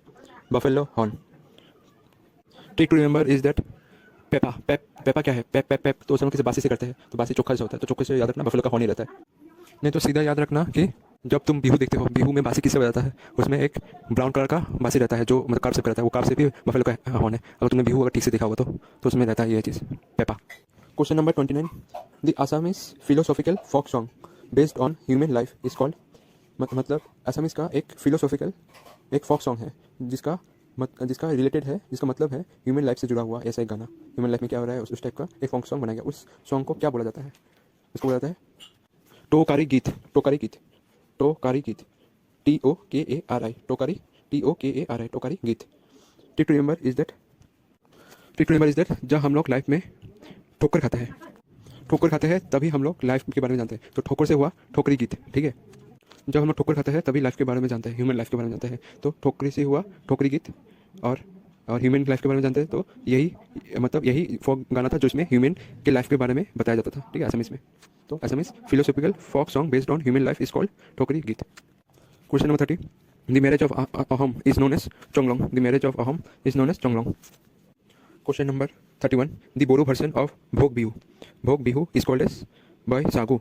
buffalo horn. Trick to remember is that Pepa क्या है? पेप तो हम किसी बासी से करते हैं, तो बासी चोखा से होता है, तो चोखे से याद रखना बफेलो का हॉर्न ही रहता है। नहीं तो सीधा याद रखना कि जब तुम बिहू देखते हो, बिहू में बासी किससे बजाता है, उसमें एक ब्राउन कलर का बासी रहता है जो मतलब कार्प से रहता है, वो कार्प से भी बफेलो का हॉर्न है। अगर तुमने बिहू अगर ठीक से देखा होगा तो उसमें रहता है ये चीज़ pepa. Question number 29, the Assamese philosophical folk song based on human life is called, मतलब आसामीज का एक फिलोसॉफिकल एक फोक सॉन्ग है जिसका रिलेटेड है, जिसका मतलब है ह्यूमन लाइफ से जुड़ा हुआ ऐसा एक गाना, ह्यूमन लाइफ में क्या हो रहा है उस टाइप का एक फोक सॉन्ग बनाया गया। उस सॉन्ग को क्या बोला जाता है? उसको बोला जाता है टोकारी गीत, टोकारी गीत TOKARI, टोकारी TOKARI, टोकारी गीत। Trick to remember is that जब हम लोग लाइफ में ठोकर खाते हैं तभी हम लोग लाइफ के बारे में जानते हैं। तो ठोकर से हुआ ठोकरी गीत, ठीक है। जब हम लोग ठोकर खाते हैं तभी लाइफ के बारे में जानते हैं, ह्यूमन लाइफ के बारे में जानते हैं। तो ठोकरी से हुआ ठोकरी गीत, और ह्यूमन लाइफ के बारे में जानते हैं, तो यही फोक गाना था जो इसमें ह्यूमन के लाइफ के बारे में बताया जाता था, ठीक है, असमीज में। तो Assamese philosophical folk song based on human life is called Thokari Geet. Question number 30, the marriage of Ahom is known as Chonglong. The marriage of Ahom is known as Chonglong. Question number 31, the Boro version of Bhog Bihu is called as Baisagu.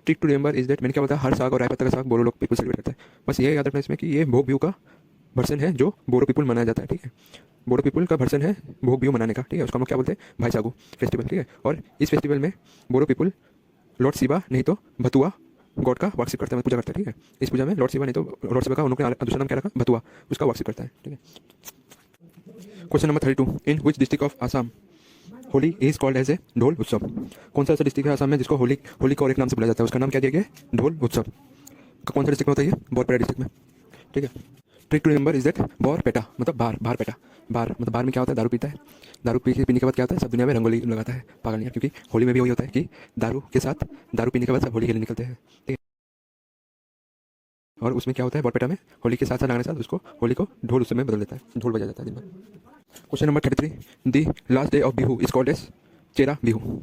Trick to remember is that, मैंने क्या बताया, हर साग और राय पत्ता का साग बोरो लोग people celebrate करते हैं। बस ये याद रखना इसमें कि ये भोग बिहू का वर्जन है जो बोरो पीपल मनाया जाता है, ठीक है। बोरो पीपल का वर्जन है भोग बिहू मनाने का, ठीक है। उसको हम लोग क्या बोलते हैं, भाईसागु फेस्टिवल, ठीक है। और इस फेस्टिवल में बोरो पीपल लॉर्ड शिवा नहीं तो भतुआ गॉड का वर्शिप करते हैं, पूजा करते हैं, ठीक है। इस पूजा में लॉर्ड शिवा नहीं तो लॉर्ड शिवा का उन्होंने दूसरा नाम क्या रखा, भतुआ, उसका वर्शिप करता है, ठीक है। Question number 32, in which district of Assam Holi is called as a dhol utsav. कौन सा ऐसा डिस्ट्रिक्ट है आसाम में जिसको होली को और एक नाम से बुलाया जाता है, उसका नाम क्या दिया गया है, ढोल उत्सव। कौन सा डिस्ट्रिक्ट में होता है ये, बोरपेटा डिस्ट्रिक्ट में, ठीक है। Trick to remember is that Borpeta मतलब बारपेटा, बार मतलब बार में क्या होता है, दारू पीता है, दारू पीने के बाद क्या होता है, सब दुनिया में रंगोली लगाता है पागल नहीं, क्योंकि होली में भी वही होता है कि दारू के साथ दारू पीने के बाद सब होली खेलने निकलते हैं, ठीक है। और उसमें क्या होता है, बोरपेटा में होली के साथ लगाने के साथ उसको होली को ढोल उत्सव में बदल देता है, ढोल बजाया जाता है दिन भर। Question number 33, the last day of Bihu is called as Chera Bihu.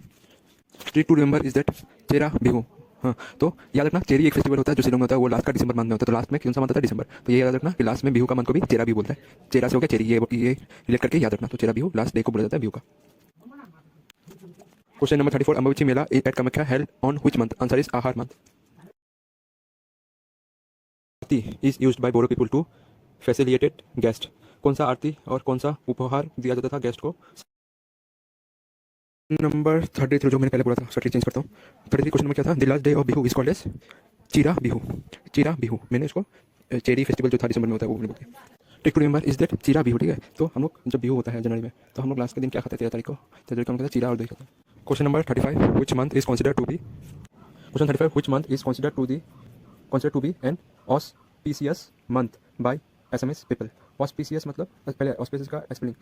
Trick to remember is that Chera Bihu, हाँ। तो याद रखना चेरी एक फेस्टिवल होता है जो शिलोंग में होता है, वो लास्ट का दिसंबर मंथ में होता है। तो लास्ट में कौन सा मंथ होता है, दिसंबर। तो ये याद रखना कि लास्ट में बिहू का मंथ को भी चेरा बिहू बोलता है, चेरा से हो गया चेरी, ये रिलेट करके याद रखना। तो चेरा बिहू लास्ट डे को बोला जाता है बिहू का। Question number 34, Ambubachi Mela at Kamakhya held on which month? Answer is Ahar month. Aarti is used by Boro people to facilitate guest. कौन सा आरती और कौन सा उपहार दिया जाता था गेस्ट को? नंबर 33 जो मैंने पहले बोला था, सॉरी चेंज करता हूँ। 33 क्वेश्चन नंबर क्या था, the last day of Bihu is called as Chira Bihu. मैंने इसको चेरी फेस्टिवल जो था दिसंबर में होता है वो मैंने बोला। Trick to remember is that Chira Bihu, ठीक है। तो हम लोग जब बिहू होता है जनवरी में, तो हम लोग लास्ट के दिन क्या खाते हैं, 13 तारीख को, 13 तारीख को हम कहते हैं चीरा और दही खाते हैं। Question number 35, which month is considered to be, question 35, which month is considered to be an auspicious month by Assamese people. Auspicious मतलब पहले ऑस्पिशियस का spelling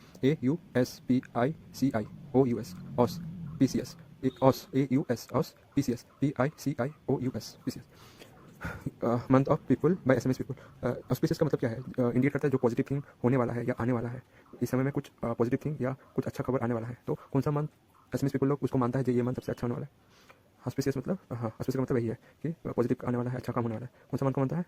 AUSPICIOUS, auspicious, auspicious, PICIOUS, PICIOUS। Month of people by Assamese people. Auspicious का मतलब क्या है? Indicate करता है जो पॉजिटिव थिंग होने वाला है या आने वाला है, इस समय में कुछ पॉजिटिव थिंग या कुछ अच्छा खबर आने वाला है। तो कौन सा मंथ एसएमएस पीपल लोग उसको मानता है जो ये मंथ सबसे अच्छा होने वाला है। ऑस्पिशियस मतलब ऑस्पिशियस का मतलब यही है कि पॉजिटिव आने वाला है, अच्छा काम होने वाला है। कौन सा मंथ को मानता है?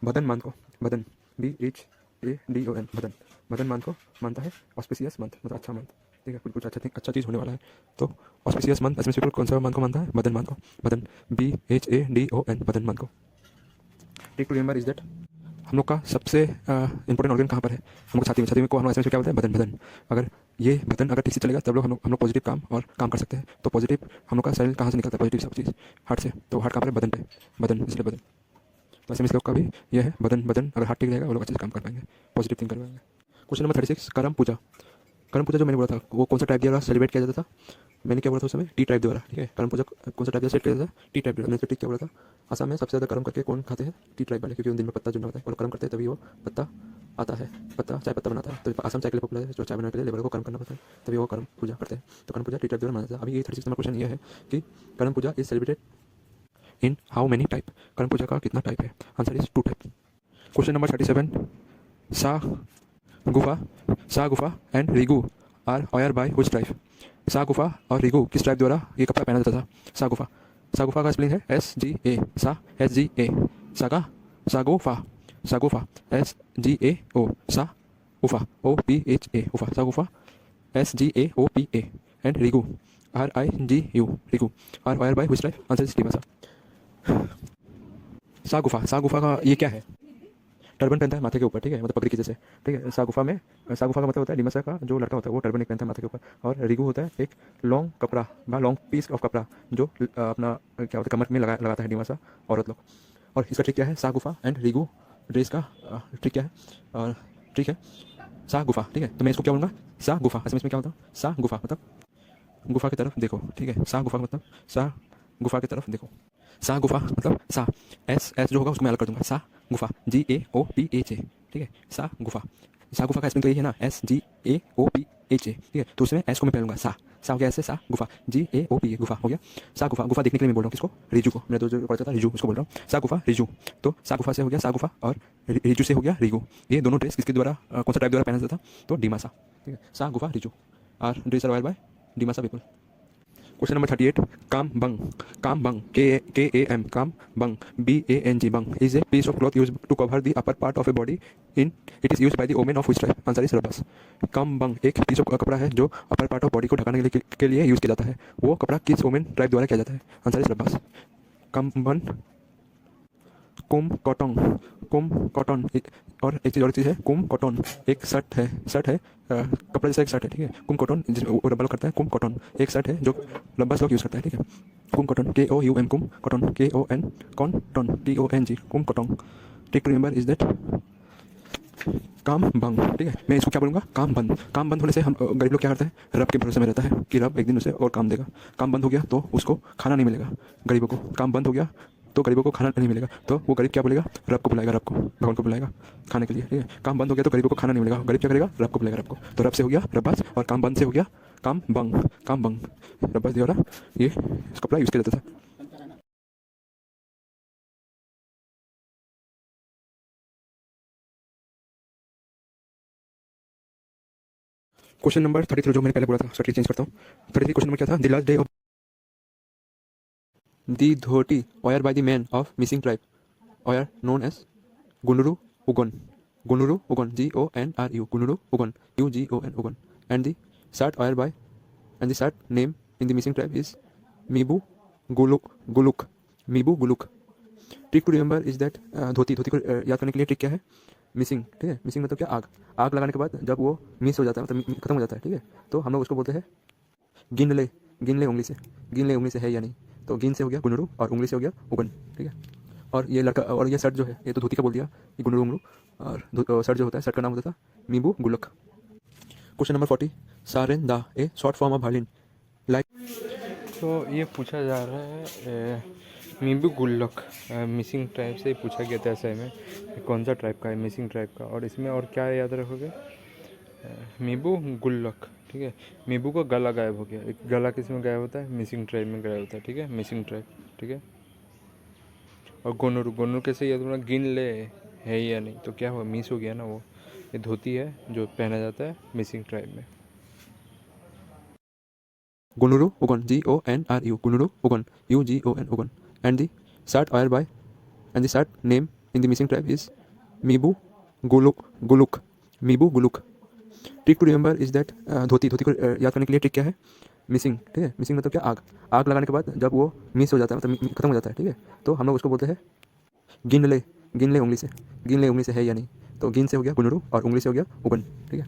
भदन मंथ को, भदन BHADON, भदन, भदन मंथ को मानता है ऑस्पिशियस मंथ, मतलब अच्छा मंथ, ठीक है, कुछ अच्छा चीज़ होने वाला है। तो ऑस्पिशियस मंथ एसएमएस पीपल कौन सा मंथ को मानता है? भदन मंथ को, भदन BHADON, भदन मंथ को। Take to remember is that हम लोग का सबसे इंपॉर्टेंट ऑर्गन कहाँ पर है? हम लोग छाती में को हम लोग एसएमएस में क्या बोलते हैं? बदन, बदन। अगर ये बदन अगर ठीक से चलेगा तब हम लोग पॉजिटिव काम और काम कर सकते हैं। तो पॉजिटिव हम लोग का सेल कहाँ से निकलता है? पॉजिटिव सब चीज़ हार्ट से। तो हार्ट कहाँ पर है? बदन पे, बदन, इसलिए बदन। तो एसएमएस लोग का भी ये है बदन, बदन। अगर हार्ट ठीक रहेगा वो लोग अच्छे से काम कर पाएंगे, पॉजिटिव थिंक कर पाएंगे। क्वेश्चन नंबर 36, करम पूजा। करम पूजा जो मैंने बोला था वो कौन सा टाइप द्वारा सेलिब्रेट किया जाता था? मैंने क्या बोला था उस समय? टी टाइप द्वारा, ठीक है। करम पूजा कौन सा टाइप द्वारा सेट किया जाता था? टी टाइप द्वारा। मैंने तो ठीक क्या बोला था? असम में सबसे ज़्यादा करम करके कौन खाते हैं? टी टाइप वाले, क्योंकि उन दिन में पत्ता चुनना होता है और करम करते हैं तभी वो पत्ता आता है, पत्ता चाय पत्ता बनाता है। तो असम चाय के लिए पॉपुलर है, जो चाय बनाने के लिए लेबर को कर्म करना पड़ता है, तभी वो कर्म पूजा करते हैं। तो कर्म पूजा टी टाइप द्वारा माना जाता है। अभी ये 36 नंबर क्वेश्चन ये है कि Karam Puja is celebrated in how many type? Karam Puja का कितना टाइप है? Answer is 2 type. Question number 37, Sgaopa and Rigu are wear by which tribe? Sgaopa और रिगू किस ट्राइब द्वारा ये कपड़ा पहना जाता था? सा गुफा का स्पेलिंग है SGA, सा SGA, सागा, सागोफा SGAO, सा गुफा OPHA, उफा, Sgaopa SGAOPA, and Rigu RIGU, Rigu are wear by which tribe? Answer is Dimasa. Sgaopa का ये क्या है? टर्बन पहनता है माथे के ऊपर, ठीक है, मतलब पगड़ी की जैसे, ठीक है। सागुफा का मतलब होता है डिमसा का जो लड़का होता है वो टर्बन एक पहनता है माथे के ऊपर। और रिगू होता है एक लॉन्ग कपड़ा, लॉन्ग पीस ऑफ कपड़ा जो अपना क्या होता है कमर में लगाता है डिमसा औरत लोग। और इसका ट्रिक क्या है? सागुफा एंड रिगू ड्रेस का ट्रिक क्या है? और ट्रिक है सा गुफा, ठीक है। तो मैं इसको क्या बोलूँगा? सा गुफा। असम में क्या होता है? सा गुफा मतलब गुफा की तरफ देखो, ठीक है। सा गुफा मतलब सा गुफा की तरफ देखो। सा गुफा मतलब सा, एस जो होगा उसको मैं अलग कर दूंगा। सा गुफा GAOPHA, ठीक है। सा गुफा का स्पेलिंग तो यही है ना, SGAOPHA, ठीक है। तो उसमें एस को मैं पहनूंगा। सा हो गया ऐसे, सा गुफा GAOPA, गुफा हो गया। सा गुफा, गुफा देखने के लिए मैं बोल रहा हूँ किसको? रिजू को। मैंने तो जो पढ़ा था रिजू, उसको बोल रहा हूँ सा गुफा रिजू। तो सा गुफा से हो गया सा गुफा और रिजू से हो गया रिगू। ये दोनों ड्रेस किसके द्वारा कौन सा टाइप द्वारा पहना जाता था? तो डिमासा, ठीक है। सा गुफा रिजू are dress are wear by Dimasa people. Question number 38, काम बंग, KAM, काम बंग, BANG, बंग is a piece of cloth use to cover the upper part of a body in it is use by the women of which tribe? Answer is रबस। काम बंग एक piece of कपड़ा है जो अपर पार्ट ऑफ बॉडी को ढकाने के लिए यूज किया जाता है। वो कपड़ा किस वोमेन ट्राइब द्वारा किया जाता है? Answer is रबस। कम बन, कुम कॉटन और एक चीज़ और चीज़ है कुम कॉटन, एक शर्ट है कपड़ा जैसा एक शर्ट है, ठीक है। कुम कॉटन वो डबल करता है, कुम कॉटन एक शर्ट है जो लंबा लोग यूज़ करता है, ठीक है। Koum Kontong KOUM, Koum Kontong KON, Kontong TONG, Koum Kontong. Take to remember is that काम बंद, ठीक है। मैं इसको क्या बोलूँगा? काम बंद। काम बंद होने से हम गरीब लोग क्या करते हैं? रब के भरोसे में रहता है कि रब एक दिन उसे और काम देगा। काम बंद हो गया तो उसको खाना नहीं मिलेगा गरीबों को। काम बंद हो गया तो गरीबों को खाना नहीं मिलेगा, तो वो गरीब क्या बोलेगा? रब को बुलाएगा, रब को, भगवान को बुलाएगा खाने के लिए, ठीक है। काम बंद हो गया तो गरीबों को खाना नहीं मिलेगा, गरीब क्या करेगा? रब को बुलाएगा, रब को। तो रब से हो गया रब्बास और काम बंद से हो गया काम बंग। रब्बास द्वारा ये कपड़ा यूज़ किया जाता था। क्वेश्चन नंबर 33 जो मैंने पहले बोला था, सॉरी चेंज करता हूँ। 33 क्वेश्चन नंबर क्या था? The last day of the dhoti wore by the man of Mising tribe are known as गुनरू उगन, Gunuru Ugon, GONRU, Gunuru Ugon, UGON Ugon, and the sat name in the missing tribe is Mibu Guluk, Mibu Guluk. Trick to remember is that धोती को याद करने के लिए trick क्या है? मिसिंग, ठीक है। मिसिंग मतलब क्या? आग लगाने के बाद जब वो मिस हो जाता है, मतलब खत्म हो जाता है, ठीक है, तो हम लोग उसको बोलते हैं गिन ले उंगली से है या नहीं। तो गिन से हो गया गुनरू और उंगली से हो गया उगन, ठीक है। और ये लड़का और ये शर्ट जो है, ये तो धोती का बोल दिया, ये गुनरू उंगलू, और शर्ट जो होता है, शर्ट का नाम होता था मीबू गुलक। क्वेश्चन नंबर 40, सारेन दा a short form of violin like. तो ये पूछा जा रहा है मीबू गुल्लक, मिसिंग ट्राइब से पूछा गया था ऐसे में, कौन सा ट्राइब का है? मिसिंग ट्राइब का। और इसमें और क्या याद रखोगे? मीबू गुल्लक, ठीक है। मीबू का गला गायब हो गया, एक गला किस में गायब होता है? मिसिंग ट्राइब में गायब होता है, ठीक है, मिसिंग ट्राइब, ठीक है। और गोनूर, गोनूर कैसे, ये तुम्हारा गिन ले है या नहीं, तो क्या हुआ, मिस हो गया ना वो। ये धोती है जो पहना जाता है मिसिंग ट्राइब में। गोनूरू उगन, GONRU, गोनूरू उगन, UGON उगन, and the shirt wore by, and the shirt name in the Mising tribe is मीबू गुलुक गुलुक, मीबू गुलुक। Trick to remember is that, धोती, धोती को याद करने के लिए ट्रिक क्या है, मिसिंग, ठीक है। मिसिंग मतलब क्या, आग, आग लगाने के बाद जब वो मिस हो जाता है, मतलब खत्म हो जाता है, ठीक है, तो हम लोग उसको बोलते हैं गिन ले, गिन ले उंगली से, गिन ले उंगली से है या नहीं। तो गिन से हो गया गुनरू और उंगली से हो गया उगन, ठीक है।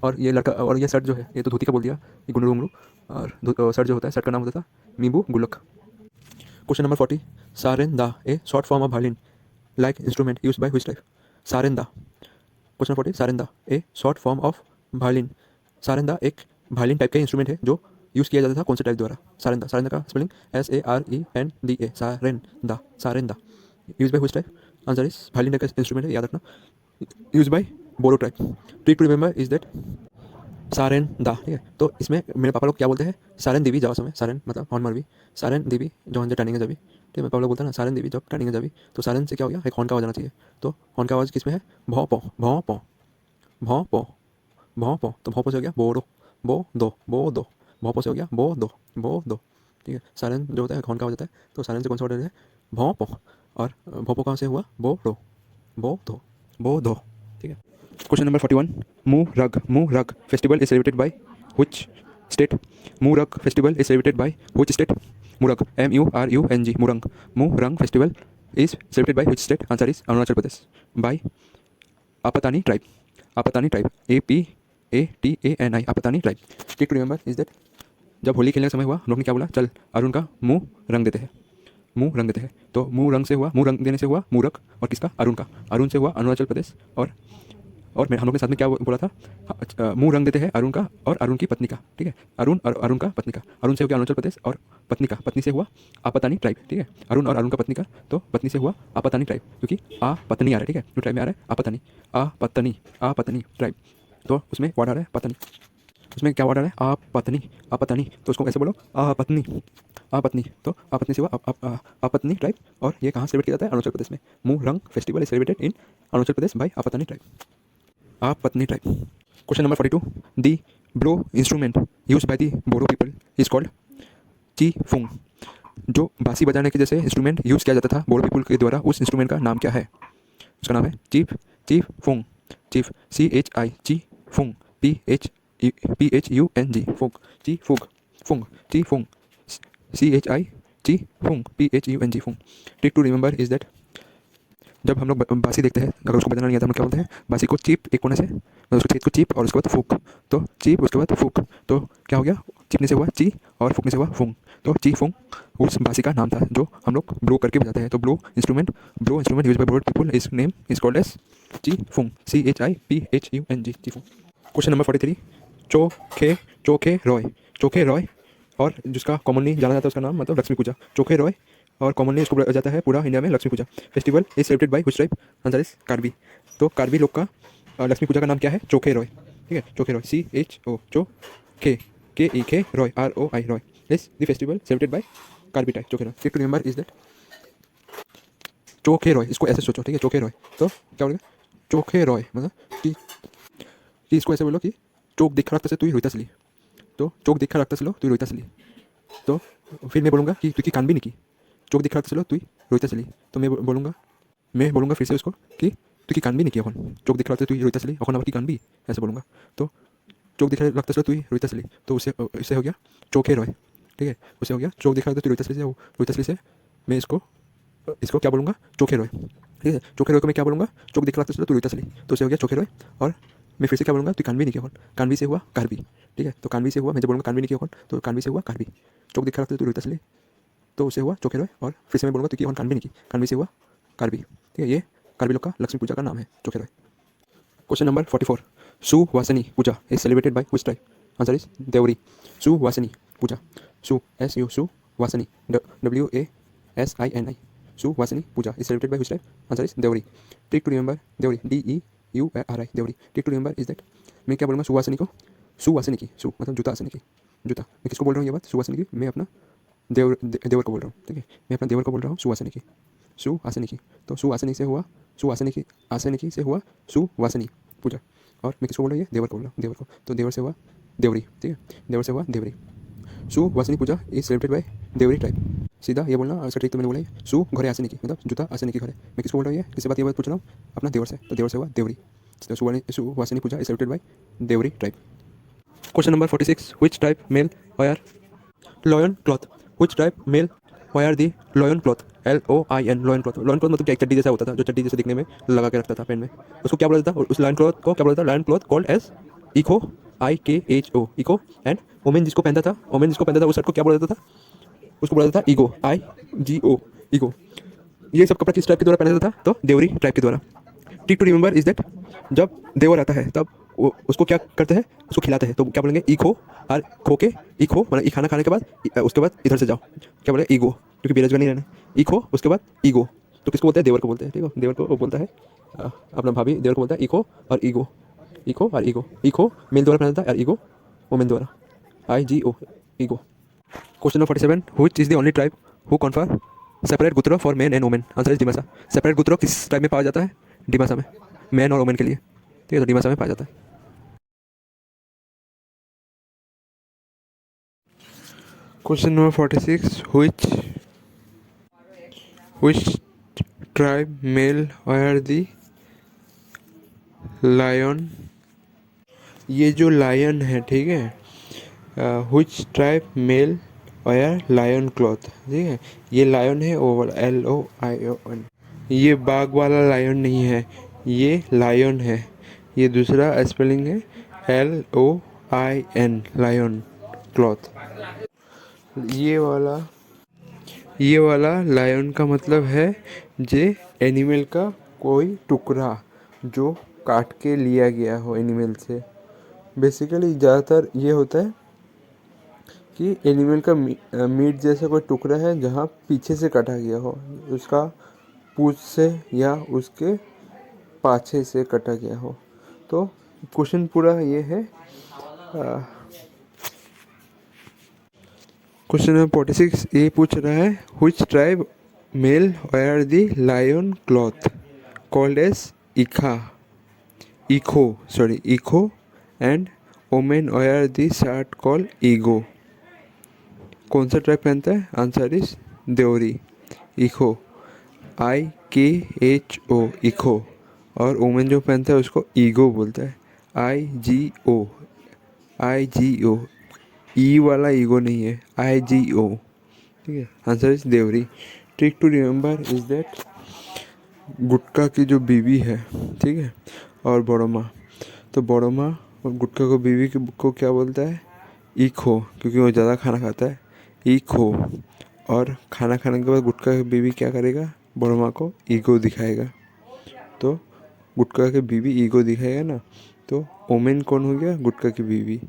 और ये लड़का, और ये शर्ट जो है, ये तो धोती का बोल दिया, ये गुनरू उंगरू, और शर्ट जो होता है, शर्ट का नाम होता था मीबू गुलक। क्वेश्चन नंबर 40, सारेन दा a short form of violin like instrument use by which type. सारेन दा, क्वेश्चन 40, सारेंदा a short form of violin. सारेंदा एक वायलिन टाइप का इंस्ट्रूमेंट है जो यूज़ किया जाता था कौन से टाइप द्वारा। सारेंदा, सारेंदा का स्पेलिंग SARENDA, सारेंदा, सारेंदा। Use by which type, answer is violin type का इंस्ट्रूमेंट है, याद रखना, use by Boro type. Trick to remember is that सारेंदा, ठीक है। तो इसमें मेरे पापा लोग क्या बोलते हैं, सारेन देवी जाओ समय, सारेन मतलब हॉर्न मारवी, सारेन देवी जो हंजे टर्निंग है जबी, ठीक है। मेरे पापा लोग बोलते हैं ना, सारेन देवी जब टर्निंग है जबी, तो सारेन से क्या हो गया, एक हॉर्न का आवाज आना चाहिए। तो हॉर्न का आवाज़ किस में है, भौ पौ, भौ पौ, भौ पौ, भौ पौ। तो भौ पौ से हो गया बोरो, बो दो, बो दो। भौ पौ से हो गया बो दो, बो दो, ठीक है। सारेन जो होता है हॉर्न का आवाज होता है, तो सारेन से कौन सा ऑर्डर है, भौ पौ। और भौ पौ कहाँ से हुआ, बो रो, बो दो, बो दो, ठीक है। क्वेश्चन नंबर 41, मुरग, मुरग festival is celebrated by which state. मुरग festival is celebrated by which state. मुरग, MURUNG, मुरंग, मुरंग festival is celebrated by which state, answer is Arunachal Pradesh, by Apatani tribe, Apatani tribe, APATANI, Apatani tribe. Trick to remember is that, जब होली खेलने का समय हुआ, हम लोग ने क्या बोला, चल अरुण का मुंह रंग देते हैं, मुंह रंग देते हैं। तो मुंह रंग से हुआ, मुंह रंग देने से हुआ मूरख, और किसका, अरुण का, अरुण से हुआ अरुणाचल प्रदेश। और हम लोग ने साथ में क्या बोला था, मुंह रंग देते हैं अरुण का और अरुण की पत्नी का, ठीक है। अरुण और अरुण का पत्नी का, अरुण से हो गया अरुणाचल प्रदेश, और पत्नी का, पत्नी से हुआ आपतानी ट्राइब, ठीक है। अरुण और अरुण का पत्नी का, तो पत्नी से हुआ आपतानी ट्राइब, क्योंकि आ पत्नी आ रहा है, ठीक है, जो ट्राइब में आ रहा है आपतानी, आपतनी, आपतनी ट्राइब। तो उसमें वर्ड आ रहा है पत्नी, उसमें क्या वर्ड आ रहा है, आपतनी, आपतनी। तो उसको कैसे बोलो, आपत्नी, आपत्नी। तो आपत्नी से हुआ आपत्नी ट्राइब, और ये कहाँ सेलिब्रेट किया जाता है, अरुणाचल प्रदेश में। मुंह रंग festival is celebrated in Arunachal Pradesh by Apatani tribe, Apatani tribe. Question number 42, the blow instrument use by the Boro people is called ची फुंग। जो बांसी बजाने के जैसे इंस्ट्रूमेंट यूज़ किया जाता था बोरो पीपल के द्वारा, उस इंस्ट्रूमेंट का नाम क्या है, उसका नाम है चीफ, चीफ फुंग, चीफ, CHI, ची फुंग, PHUNG, फुंग, ची फुग, फुंग, ची फुंग, CHI, ची फुंग, PHUNG, फुंग। Trick to remember is that, जब हम लोग बांसी देखते हैं, अगर उसको बजाना नहीं आता, हम लोग क्या बोलते हैं, बांसी को चीप एक कोने से, उसको छेद को चीप, और उसके बाद फूक, तो चीप उसके बाद फूक, तो क्या हो गया, चिपने से हुआ ची और फूकने से हुआ फूंग। तो ची फूंग उस बांसी का नाम था जो हम लोग ब्लो करके बजाते हैं। तो blow instrument use by Boro people is name is called as Chiphung, CHIPHUNG, ची फूंग। क्वेश्चन नंबर 43, चोखे, चोखे रॉय, चोखे रॉय, और जिसका कॉमनली जाना जाता है उसका नाम मतलब लक्ष्मी पूजा, चोखे रॉय, और कॉमनली इसको बोला जाता है पूरा इंडिया में Lakshmi puja. Festival is celebrated by which tribe, answer is Karbi. तो कार्बी लोग का लक्ष्मी पूजा का नाम क्या है, चोखे रॉय, ठीक है। चोखे रॉय, CHO, चोखे, KEK रॉय, ROI, रॉय is the festival celebrated by Karbi type, चोखे रॉय। Trick to remember is that, चोखे रॉय, इसको ऐसे सोचो, ठीक है, चोखे रॉय, तो क्या बोलेगा, चोखे रॉय मतलब कि इसको ऐसे बोलो कि चोक दिखा रखता से तू रोईता सली, तो चोक दिखा रखता से लो तू रोईता सली। तो फिर मैं बोलूँगा कि तू की कान भी नहीं की, चोक दिखा रखता से लो तू रोईता सली, तो मैं बोलूँगा फिर से उसको कि तू की कान भी नहीं किया, चोक दिखा रखता तू रोईता सली, अखन की कान भी, ऐसे बोलूँगा। तो चोक दिखा रखता से तू रोईता सली, तो उससे हो गया चोखे रॉय, ठीक है, उससे हो गया चोक दिखा रखता तू रोईता सली से, रोईता सली से मैं इसको क्या बोलूँगा, चोखे रॉय, ठीक है। चोखे रॉय को मैं क्या बोलूँगा, चोक दिखा रखता से तू रोईता सली, तो उससे हो गया चोखे रॉय। और मैं फिर से क्या बोलूँगा, तू कानवी नहीं किया, कानवी से हुआ कार्बी, ठीक है। तो कानवी से हुआ, मैं जब बोलूँगा कानवी नहीं किया, तो कानवी से हुआ कार्बी। चोक दिखा रखता तू रोईता सली, तो उससे हुआ चोखे रॉय। और फिर से मैं बोलूँगा तू की कानवी नहीं की, कानवी से हुआ कार्बी, ठीक है। ये कार्बी लोग का लक्ष्मी पूजा का नाम है, चोखे Roy. Question number 44, Suvasini puja is celebrated by which tribe, answer is Deori. Suvasini puja, SU, Suvasini, WASINI, Suvasini puja is celebrated by which tribe, answer is Deori. Trick to remember Deori, DEURI, Deori. Trick to remember is that, मैं क्या बोलूँगा, सुवासिनी को, सुवासिनी की, सु मतलब जूता आसनी की, जूता, मैं किसको बोल रहा हूँ ये बात, सुवासिनी की, मैं अपना देवर को बोल रहा हूँ, ठीक है, मैं अपना देवर को बोल रहा हूँ सुवासिनी की, सुवासिनी। तो सुवासिनी से हुआ सुवासिनी आसनिकी से हुआ सुवासिनी पूजा। और मैं किसको बोल रहा हूँ, ये देवर को बोल रहा हूँ, देवर को। तो देवर से हुआ देवरी, ठीक है, देवर से हुआ Deori. Suvasini puja is celebrated by Deori tribe. सीधा ये बोलना, इसका ट्रिक तो मैंने बोला है, सु घरे आसनिकी मतलब जूता आसनिकी घरे। मैं किसको बोल रहा हूँ, ये किससे बात, ये बात पूछ रहा हूँ अपना देवर से। तो देवर से हुआ देवरी। तो Suvasini puja is celebrated by Deori tribe. Question number 46, which tribe male wear loin cloth? Which tribe male wear the loin cloth? LOIN loin cloth। loin cloth मतलब क्या, एक चड्डी जैसा होता था, जो चड्डी जैसे दिखने में लगा के रखता था पेन में, उसको क्या बोला जाता था? उस loin cloth को क्या बोला जाता? loin cloth called as Ikho, IKHO Ikho. And women जिसको पहनता था उस शर्ट को क्या बोला जाता था? उसको बोला जाता था ईगो, IGO ईगो। ये सब कपड़ा किस ट्राइब के द्वारा पहना जाता था? तो देवरी ट्राइब के द्वारा। टिक टू रिमेंबर इज दैट जब देवर आता है तब वो उसको क्या करते हैं, उसको खिलाते हैं। तो क्या बोलेंगे, ई खो, और खो के ई खो मतलब ई खाना खाने के बाद उसके बाद इधर से जाओ, क्या बोले, ईगो, क्योंकि बेरोजगार नहीं रहना। ई खो उसके बाद ईगो। तो किसको बोलते हैं? देवर को बोलते हैं, ठीक है। देवर को वो बोलता है अपना भाभी देवर को बोलता है ई खो और ईगो, ई खो और ईगो। ई खो मेल द्वारा पहना जाता है और ईगो वोमेन द्वारा, IGO ईगो। Question number 47, which is the only tribe who confer separate gotra for men and women? Answer is Dimasa. Separate गोत्र किस ट्राइब में पाया जाता है? डिमासा में, मैन और वुमेन के लिए, ठीक है। तो डिमासा में पाया जाता है। Question number 46, which tribe male wear the lion? ये जो लायन है, ठीक है, which tribe male wear lion cloth, ठीक है। ये लायन है, ओवर LOION। ये बाघ वाला लायन नहीं है, ये लायन है। ये दूसरा स्पेलिंग है LOIN लायन क्लॉथ। ये वाला लायन का मतलब है जे एनिमल का कोई टुकड़ा जो काट के लिया गया हो एनिमल से। बेसिकली ज़्यादातर ये होता है कि एनिमल का मीट जैसा कोई टुकड़ा है जहाँ पीछे से काटा गया हो, उसका पूंछ से या उसके पाछे से कटा गया हो। तो क्वेश्चन पूरा ये है। क्वेश्चन नंबर 46 ये पूछ रहा है, which tribe male wear the loin cloth called as इखो and women wear the shirt called as? कौन सा ट्राइब पहनता है? आंसर इज देवरी, इखो, IKHO इखो। और वोमेन जो पहनता है उसको ईगो बोलता है, IGO ई वाला ईगो नहीं है, IGO, ठीक है। Answer is Deori. Trick to remember is that गुटका की जो बीवी है, ठीक है, और बड़ो माँ, तो बड़ो माँ और गुटका को बीवी को क्या बोलता है? ईखो, क्योंकि वो ज़्यादा खाना खाता है, ईखो। और खाना खाने के बाद गुटका की बीवी क्या करेगा? बड़ो माँ को ईगो दिखाएगा। तो गुटका की बीवी ईगो दिखाएगा ना, तो ओमेन कौन हो गया? गुटका की बीवी।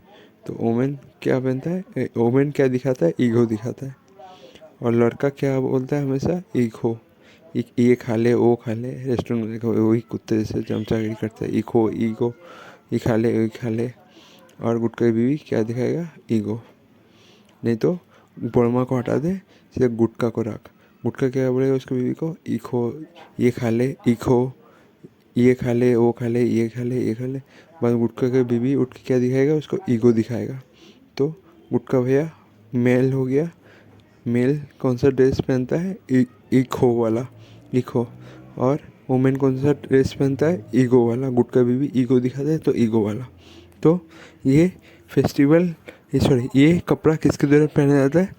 तो ओमेन क्या बनता है? ओमेन क्या दिखाता है? ईगो दिखाता है। और लड़का क्या बोलता है हमेशा? ईगो, ये खा ले, वो खा ले, रेस्टोरेंट में देखो वही कुत्ते जैसे चमचागिरी करता है, ईखो ईगो, ये खा ले, वो खा ले। और गुटका की बीवी क्या दिखाएगा? ईगो। नहीं तो बड़मा को हटा दे, सीधा गुटका को रख। गुटका क्या बोलेगा उसकी बीवी को? ईखो, ये खा ले, ईखो, ये खा ले, वो खा ले, ये खा ले, ये खा ले। बाद गुटका की बीवी उठ के क्या दिखाएगा? उसको ईगो दिखाएगा। तो गुटका भैया मेल हो गया। मेल कौन सा ड्रेस पहनता है? ईखो वाला, ईखो। और वुमेन कौन सा ड्रेस पहनता है? ईगो वाला। गुटका बीवी ईगो दिखाता है तो ईगो वाला। तो ये फेस्टिवल, ये कपड़ा किसके द्वारा पहना जाता है?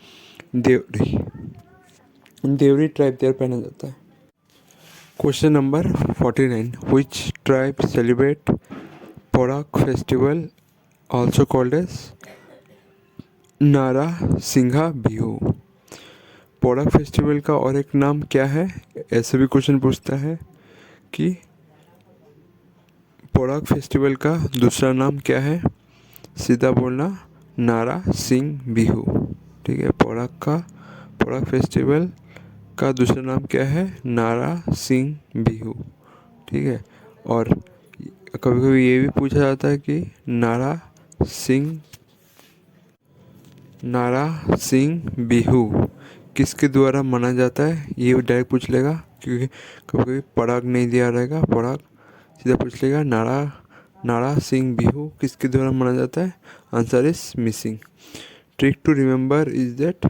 देवरी ट्राइब द्वारा पहना जाता है। Question number 49, which tribe celebrate Porak festival also called as नारा सिंघा बिहू? पोराक फेस्टिवल का और एक नाम क्या है? ऐसे भी क्वेश्चन पूछता है कि पोराक फेस्टिवल का दूसरा नाम क्या है? सीधा बोलना नारा सिंह बिहू, ठीक है। पोराक फेस्टिवल का दूसरा नाम क्या है? नारा सिंह बिहू, ठीक है। और कभी कभी ये भी पूछा जाता है कि नारा सिंह बिहू किसके द्वारा मनाया जाता है? ये डायरेक्ट पूछ लेगा क्योंकि कभी कभी पराग नहीं दिया रहेगा, पराग सीधा पूछ लेगा नारा नारा सिंह बिहू किसके द्वारा मनाया जाता है, answer is missing. Trick to remember is that,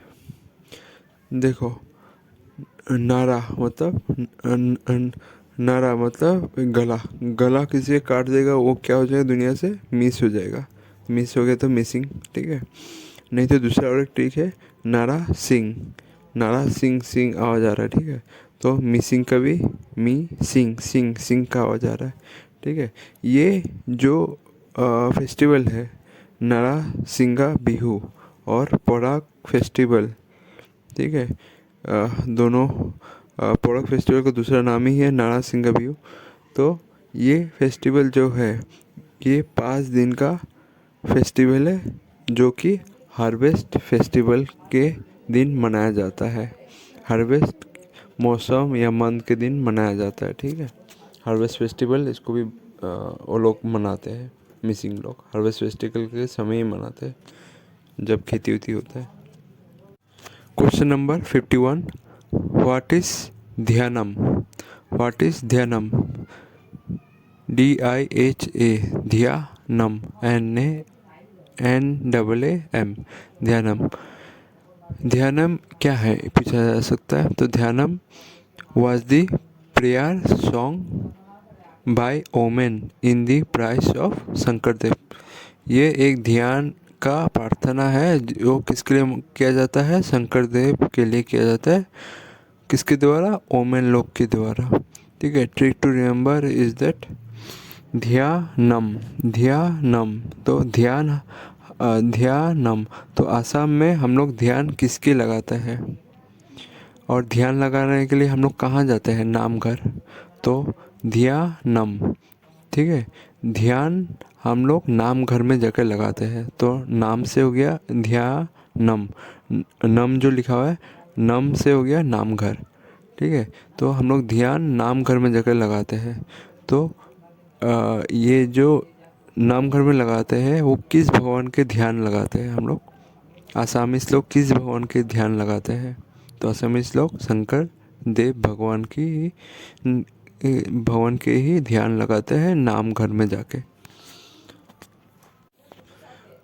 देखो नारा मतलब नारा मतलब गला, गला किसी का काट देगा वो क्या हो जाएगा, दुनिया से मिस हो जाएगा, मिस हो गया तो मिसिंग, ठीक है। नहीं तो दूसरा और एक ट्रिक है नारा सिंग, नारा सिंग सिंग आवाज़ आ रहा है, ठीक है, तो मिसिंग का भी मी सिंग सिंग सिंग का आवाज़ आ रहा है, ठीक है। ये जो फेस्टिवल है नारा सिंगा बिहू और पराग फेस्टिवल, ठीक है, दोनों पराग फेस्टिवल का दूसरा नाम ही है नारा सिंगा बिहू। तो ये फेस्टिवल जो है ये 5 दिन का फेस्टिवल है जो कि हार्वेस्ट फेस्टिवल के दिन मनाया जाता है, हार्वेस्ट मौसम या मंथ के दिन मनाया जाता है, ठीक है। हार्वेस्ट फेस्टिवल इसको भी वो लोग मनाते हैं, मिसिंग लोग हार्वेस्ट फेस्टिवल के समय ही मनाते हैं जब खेती उती होता है। क्वेश्चन नंबर 51, व्हाट इज ध्यानम, व्हाट इज ध्यानम, DIHA ध्यानम, NAM ध्यानम, ध्यानम क्या है पूछा जा सकता है। तो ध्यानम was the prayer song by women in the praise of Shankardev. ये एक ध्यान का प्रार्थना है जो किसके लिए किया जाता है, शंकरदेव के लिए किया जाता है, किसके द्वारा, ओमेन लोग के द्वारा, ठीक है। Trick to remember is that ध्यानम, ध्यानम तो ध्यान, ध्यानम तो आसाम में हम लोग ध्यान किसके लगाते हैं, और ध्यान लगाने के लिए हम लोग कहाँ जाते हैं, नाम घर, तो ध्यानम, ठीक है। ध्यान हम लोग नाम घर में जाकर लगाते हैं, तो नाम से हो गया ध्यानम, नम जो लिखा हुआ है नम से हो गया नाम घर, ठीक है। तो हम लोग ध्यान नाम घर में जाकर लगाते हैं। तो ये जो नाम घर में लगाते हैं वो किस भगवान के ध्यान लगाते हैं हम लोग, आसामीस लोग किस भगवान के ध्यान लगाते हैं, तो आसामीस लोग शंकर देव भगवान की भगवान के ही ध्यान लगाते हैं नाम घर में जाके।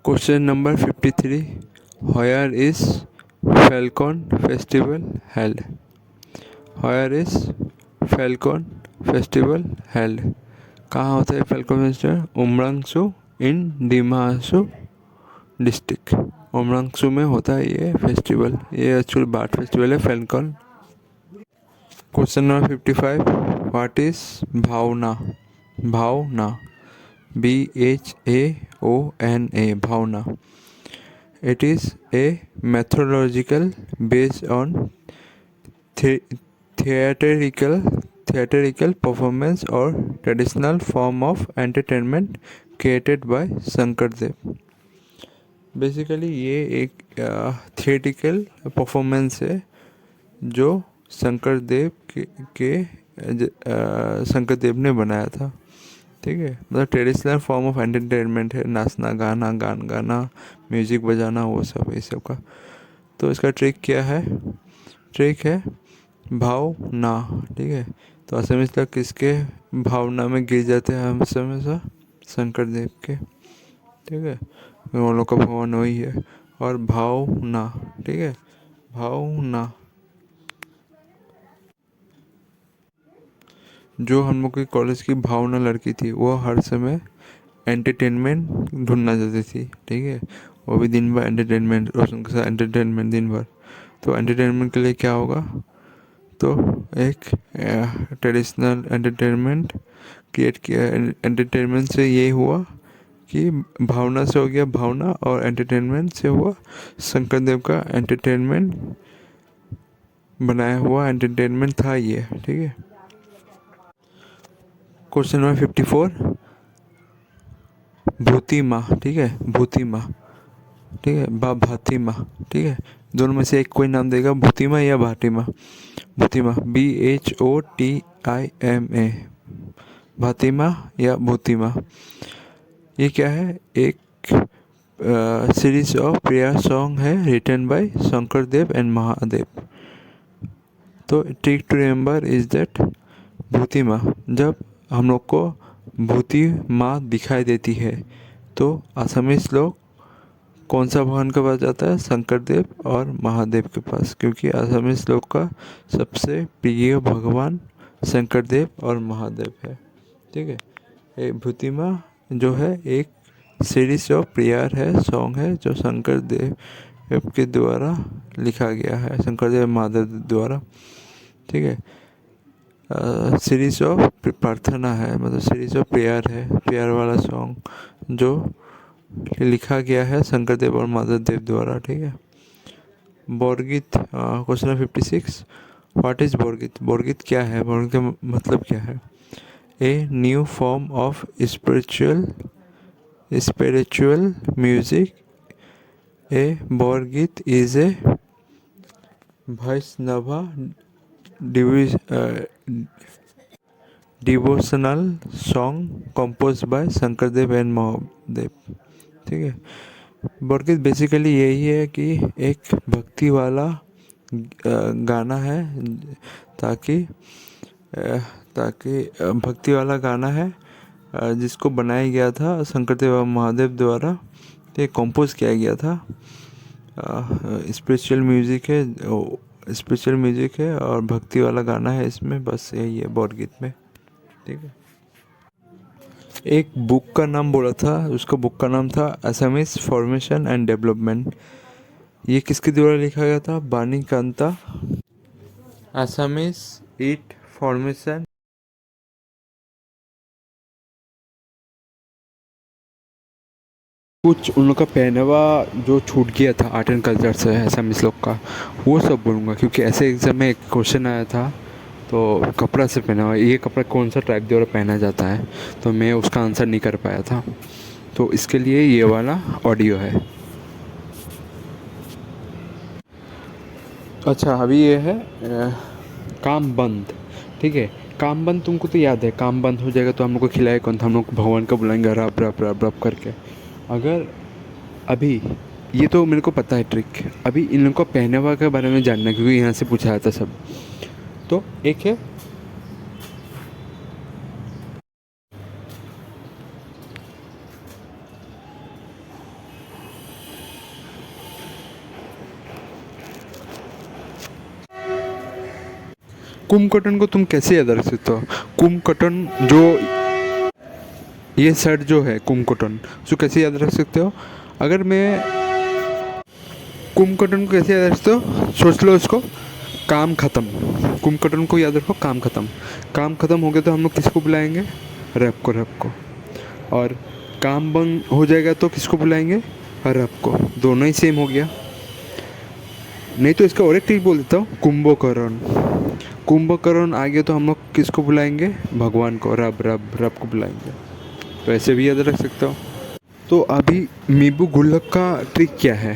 Question number 53, where is falcon festival held, where is falcon festival held, कहाँ होता है falcon festival, Umrangso in Dima Hasao district, Umrangso में होता है ये फेस्टिवल, ये एक्चुअल बार्ड फेस्टिवल है falcon. Question number 55, what is Bhaona, Bhaona BHAONA Bhaona, it is a mythological based on theatrical performance or traditional form of entertainment created by Shankardev. Basically ये एक थिएटिकल परफॉर्मेंस है जो शंकरदेव शंकरदेव ने बनाया था, ठीक है। मतलब ट्रेडिशनल फॉर्म ऑफ एंटरटेनमेंट है, नाचना गाना गान गाना म्यूज़िक बजाना वो सब ये सब का। तो इसका ट्रिक क्या है, ट्रिक है भावना, ठीक है। तो असमीज लोग किसके भावना में गिर जाते हैं हमेशा, शंकरदेव के, ठीक है। उन लोग का भगवान वही है, और भावना, ठीक है, भावना जो हम लोग के कॉलेज की भावना लड़की थी वो हर समय एंटरटेनमेंट ढूंढना चाहती थी, ठीक है। वो भी दिन भर एंटरटेनमेंट, रोशन के साथ एंटरटेनमेंट दिन भर। तो एंटरटेनमेंट के लिए क्या होगा, तो एक ट्रेडिशनल एंटरटेनमेंट क्रिएट किया। एंटरटेनमेंट से ये हुआ कि भावना से हो गया भावना, और एंटरटेनमेंट से हुआ शंकरदेव का एंटरटेनमेंट बनाया हुआ एंटरटेनमेंट था ये, ठीक है। क्वेश्चन नंबर 54, भूती माँ, ठीक है, भूती माँ, ठीक है, भाती माँ, ठीक है। दोनों में से एक कोई नाम देगा, भूती माँ या भाटी माँ, भूती माँ BHOTIMA, भाती माँ या भूती माँ। ये क्या है, एक सीरीज ऑफ प्रेयर सॉन्ग है written by Shankardev and Mahadev. तो trick to remember is that भूति माँ, जब हम लोग को भूति माँ दिखाई देती है तो असमीज लोग कौन सा भगवान के पास जाता है? शंकर देव और महादेव के पास, क्योंकि असमीज लोग का सबसे प्रिय भगवान शंकर देव और महादेव है। ठीक है, ये भूति माँ जो है एक सीरीज ऑफ प्रेयर है, सॉन्ग है जो शंकर देव के द्वारा लिखा गया है, शंकर देव महादेव द्वारा। ठीक है, सीरीज ऑफ प्रार्थना है, मतलब सीरीज ऑफ प्रेयर है, प्रेयर वाला सॉन्ग जो लिखा गया है शंकर देव और महादेव देव द्वारा। ठीक है, बोरगीत, क्वेश्चन नंबर 56, व्हाट इज़ बोरगीत? बोरगीत क्या है? बोरगीत का मतलब क्या है? A new form of spiritual music. A Borgit is a Vaishnava devotional song composed by Shankardev and Mahadev. ठीक है, बोरगीत बेसिकली यही है कि एक भक्ति वाला गाना है, ताकि भक्ति वाला गाना है जिसको बनाया गया था शंकरदेव और महादेव द्वारा, ये कंपोज किया गया था। स्पिरिचुअल म्यूज़िक है और भक्ति वाला गाना है इसमें, बस यही है बोरगीत में। ठीक है, एक बुक का नाम बोला था, उसका बुक का नाम था असमीज फॉर्मेशन एंड डेवलपमेंट। ये किसके द्वारा लिखा गया था? बानी कांता। असमीज ईट फॉर्मेशन, कुछ उन लोग का पहनावा जो छूट गया था आर्ट एंड कल्चर से असमीज लोग का, वो सब बोलूँगा, क्योंकि ऐसे एग्जाम में एक क्वेश्चन आया था तो कपड़ा से पहना हुआ, ये कपड़ा कौन सा ट्राइब द्वारा पहना जाता है, तो मैं उसका आंसर नहीं कर पाया था, तो इसके लिए ये वाला ऑडियो है। अच्छा, अभी ये है काम बंद। ठीक है, काम बंद तुमको तो याद है, काम बंद हो जाएगा तो हम लोग को खिलाए कौन था? हम लोग भगवान का बुलाएंगे रब रब रब रब करके। अगर अभी ये तो मेरे को पता है ट्रिक, अभी इन लोगों का पहनावा के बारे में जानना है, क्योंकि यहाँ से पूछा था सब। तो एक है कुमकटन को तुम कैसे याद रख सकते हो? कुमकटन जो ये शर्ट जो है कुमकटन, उसको कैसे याद रख सकते हो? अगर मैं कुमकटन को कैसे याद रखते हो, सोच लो इसको, काम ख़त्म। कुमकटन को याद रखो, काम ख़त्म। काम ख़त्म हो गया तो हम लोग किसको बुलाएंगे? रैप को। और काम बंद हो जाएगा तो किसको बुलाएंगे? रैप को। दोनों ही सेम हो गया। नहीं तो इसका और एक ट्रिक बोल देता हूँ, कुंभकर्ण आ गया तो हम लोग किसको बुलाएंगे? भगवान को, रब को बुलाएंगे। तो ऐसे भी याद रख सकते हो। तो अभी मीबू गुल्लक का ट्रिक क्या है?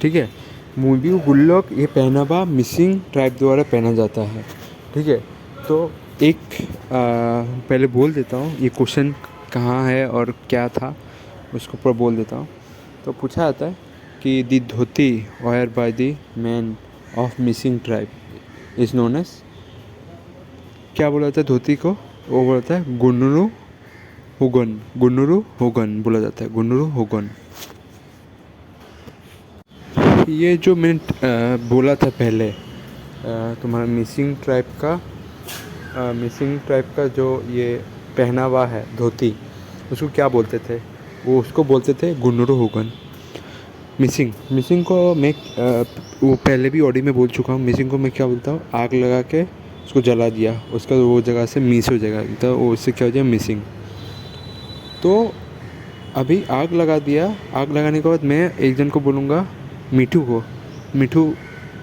ठीक है, मीबू गुल्लक ये पहनावा मिसिंग ट्राइब द्वारा पहना जाता है। ठीक है, तो एक पहले बोल देता हूँ ये क्वेश्चन कहाँ है और क्या था, उसको ऊपर बोल देता हूँ। तो पूछा जाता है कि the dhoti wear by the man of Mising tribe is known as, क्या बोला जाता है धोती को? वो बोला जाता है गुन्नुरु हुगन बोला जाता है, गुन्नुरु हुगन। ये जो मैंने बोला था पहले, तुम्हारा मिसिंग ट्राइब का जो ये पहनावा है धोती, उसको क्या बोलते थे? वो उसको बोलते थे गुन्नुरु हुगन। मिसिंग को मैं वो पहले भी ऑडियो में बोल चुका हूँ। मिसिंग को मैं क्या बोलता हूँ? आग लगा के उसको जला दिया, उसका वो जगह से मिस हो जाएगा, तो वो उससे क्या हो जाएगा? मिसिंग। तो अभी आग लगा दिया, आग लगाने के बाद मैं एक जन को बोलूँगा मिठू को। मिठू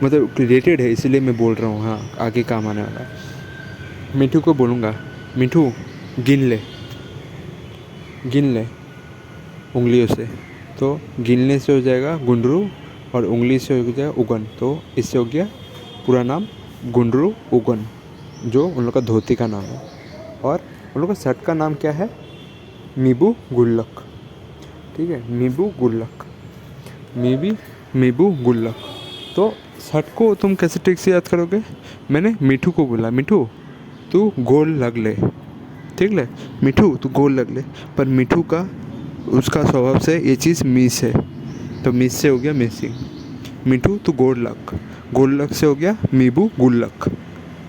मतलब रिलेटेड है इसलिए मैं बोल रहा हूँ, हाँ आगे काम आने वाला। मिठू को बोलूँगा मिठू गिन ले उंगलियों से, तो गिनने से हो जाएगा गुंडरू और उंगली से हो जाएगा उगन, तो इससे हो गया पूरा नाम गुंडरू उगन, जो उन लोग का धोती का नाम है। और उन लोग का शर्ट का नाम क्या है? मीबू गुल्लक। ठीक है, मीबू गुल्लक। तो शर्ट को तुम कैसे ट्रिक से याद करोगे? मैंने मिठू को बोला, मिठू तू गोल लग ले, ठीक है, मिठू तू गोल लग ले, पर मिठू का उसका स्वभाव से ये चीज़ मिस है, तो मिस से हो गया मिसिंग। मिठू तू गोल लक से हो गया मीबू गुल्लक,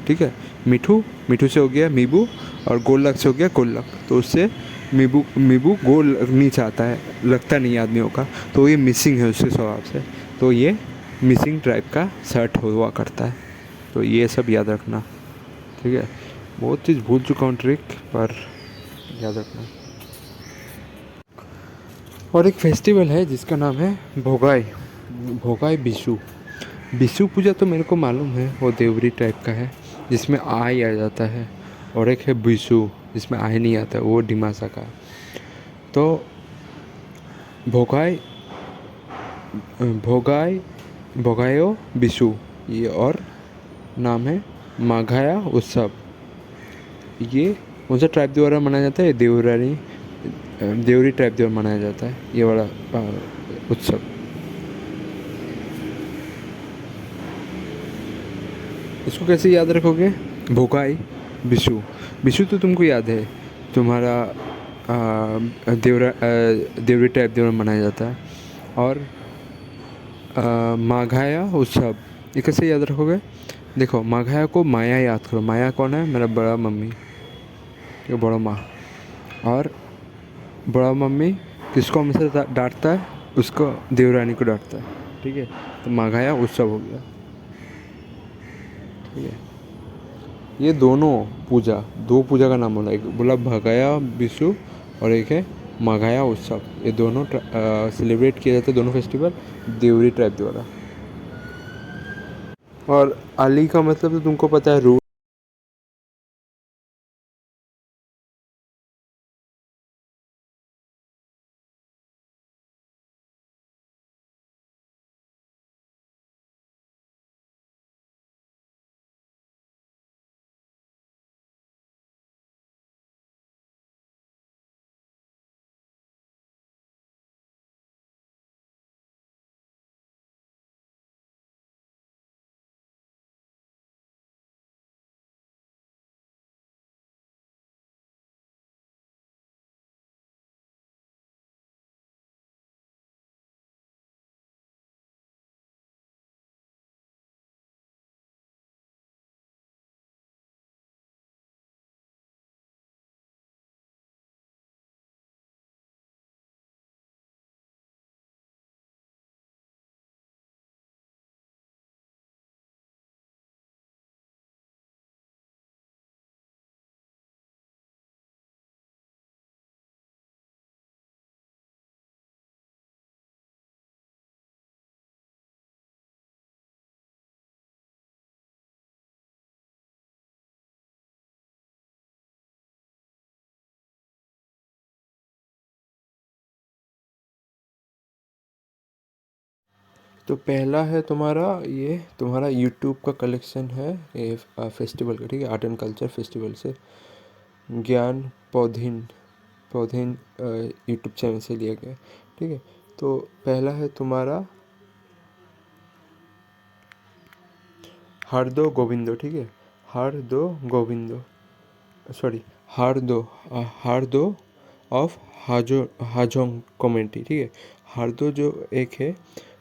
ठीक है। मिठू मिठू से हो गया मीबू, और गोल लक से हो गया गोल्लक, तो उससे मीबू गोल नहीं चाहता है, लगता नहीं आदमियों का, तो ये मिसिंग है उसके स्वभाव से, तो ये मिसिंग टाइप का शर्ट हुआ करता है। तो ये सब याद रखना, ठीक है। बहुत चीज़ भूल चुका हूँ ट्रिक, पर याद रखना। और एक फेस्टिवल है जिसका नाम है भोगाई बिशु। बिशु पूजा तो मेरे को मालूम है, वो देवरी टाइप का है जिसमें आई आ जाता है, और एक है बिशु जिसमें आई नहीं आता, वो डिमासा का। तो भोगाई भोगाई भोगायो बिशु, ये और नाम है माघाया उत्सव। ये कौन सा ट्राइब द्वारा मनाया जाता है? देवरी ट्राइब द्वारा मनाया जाता है ये वाला उत्सव। इसको कैसे याद रखोगे? भोगाई बिशु। बिशु तो तुमको याद है, तुम्हारा देवरी टाइप द्वारा मनाया जाता है। और माघाया उत्सव ये कैसे याद रखोगे? देखो, माघाया को माया याद करो। माया कौन है? मेरा बड़ा मम्मी, ये बड़ा माँ। और बड़ा मम्मी किसको हमेशा डांटता है? उसको, देवरानी को डांटता है, ठीक है। तो माघाया उत्सव हो गया, ठीक है। ये दो पूजा का नाम बोला, एक बोला भगाया बिशु और एक है माघाया उत्सव। ये दोनों सेलिब्रेट किए जाते हैं, दोनों फेस्टिवल देवरी ट्राइब द्वारा। और अली का मतलब तो तुमको पता है, रूट। तो पहला है तुम्हारा, ये तुम्हारा यूट्यूब का कलेक्शन है, ये फेस्टिवल का, ठीक है। आर्ट एंड कल्चर फेस्टिवल से ज्ञान पौधिन पौधिन यूट्यूब चैनल से लिया गया, ठीक है। तो पहला है तुम्हारा हरदो गोविंदो, ठीक है। हरदो गोविंदो, सॉरी, हारदो ऑफ हाजोंग कमेटी, ठीक है। हारदो जो एक है,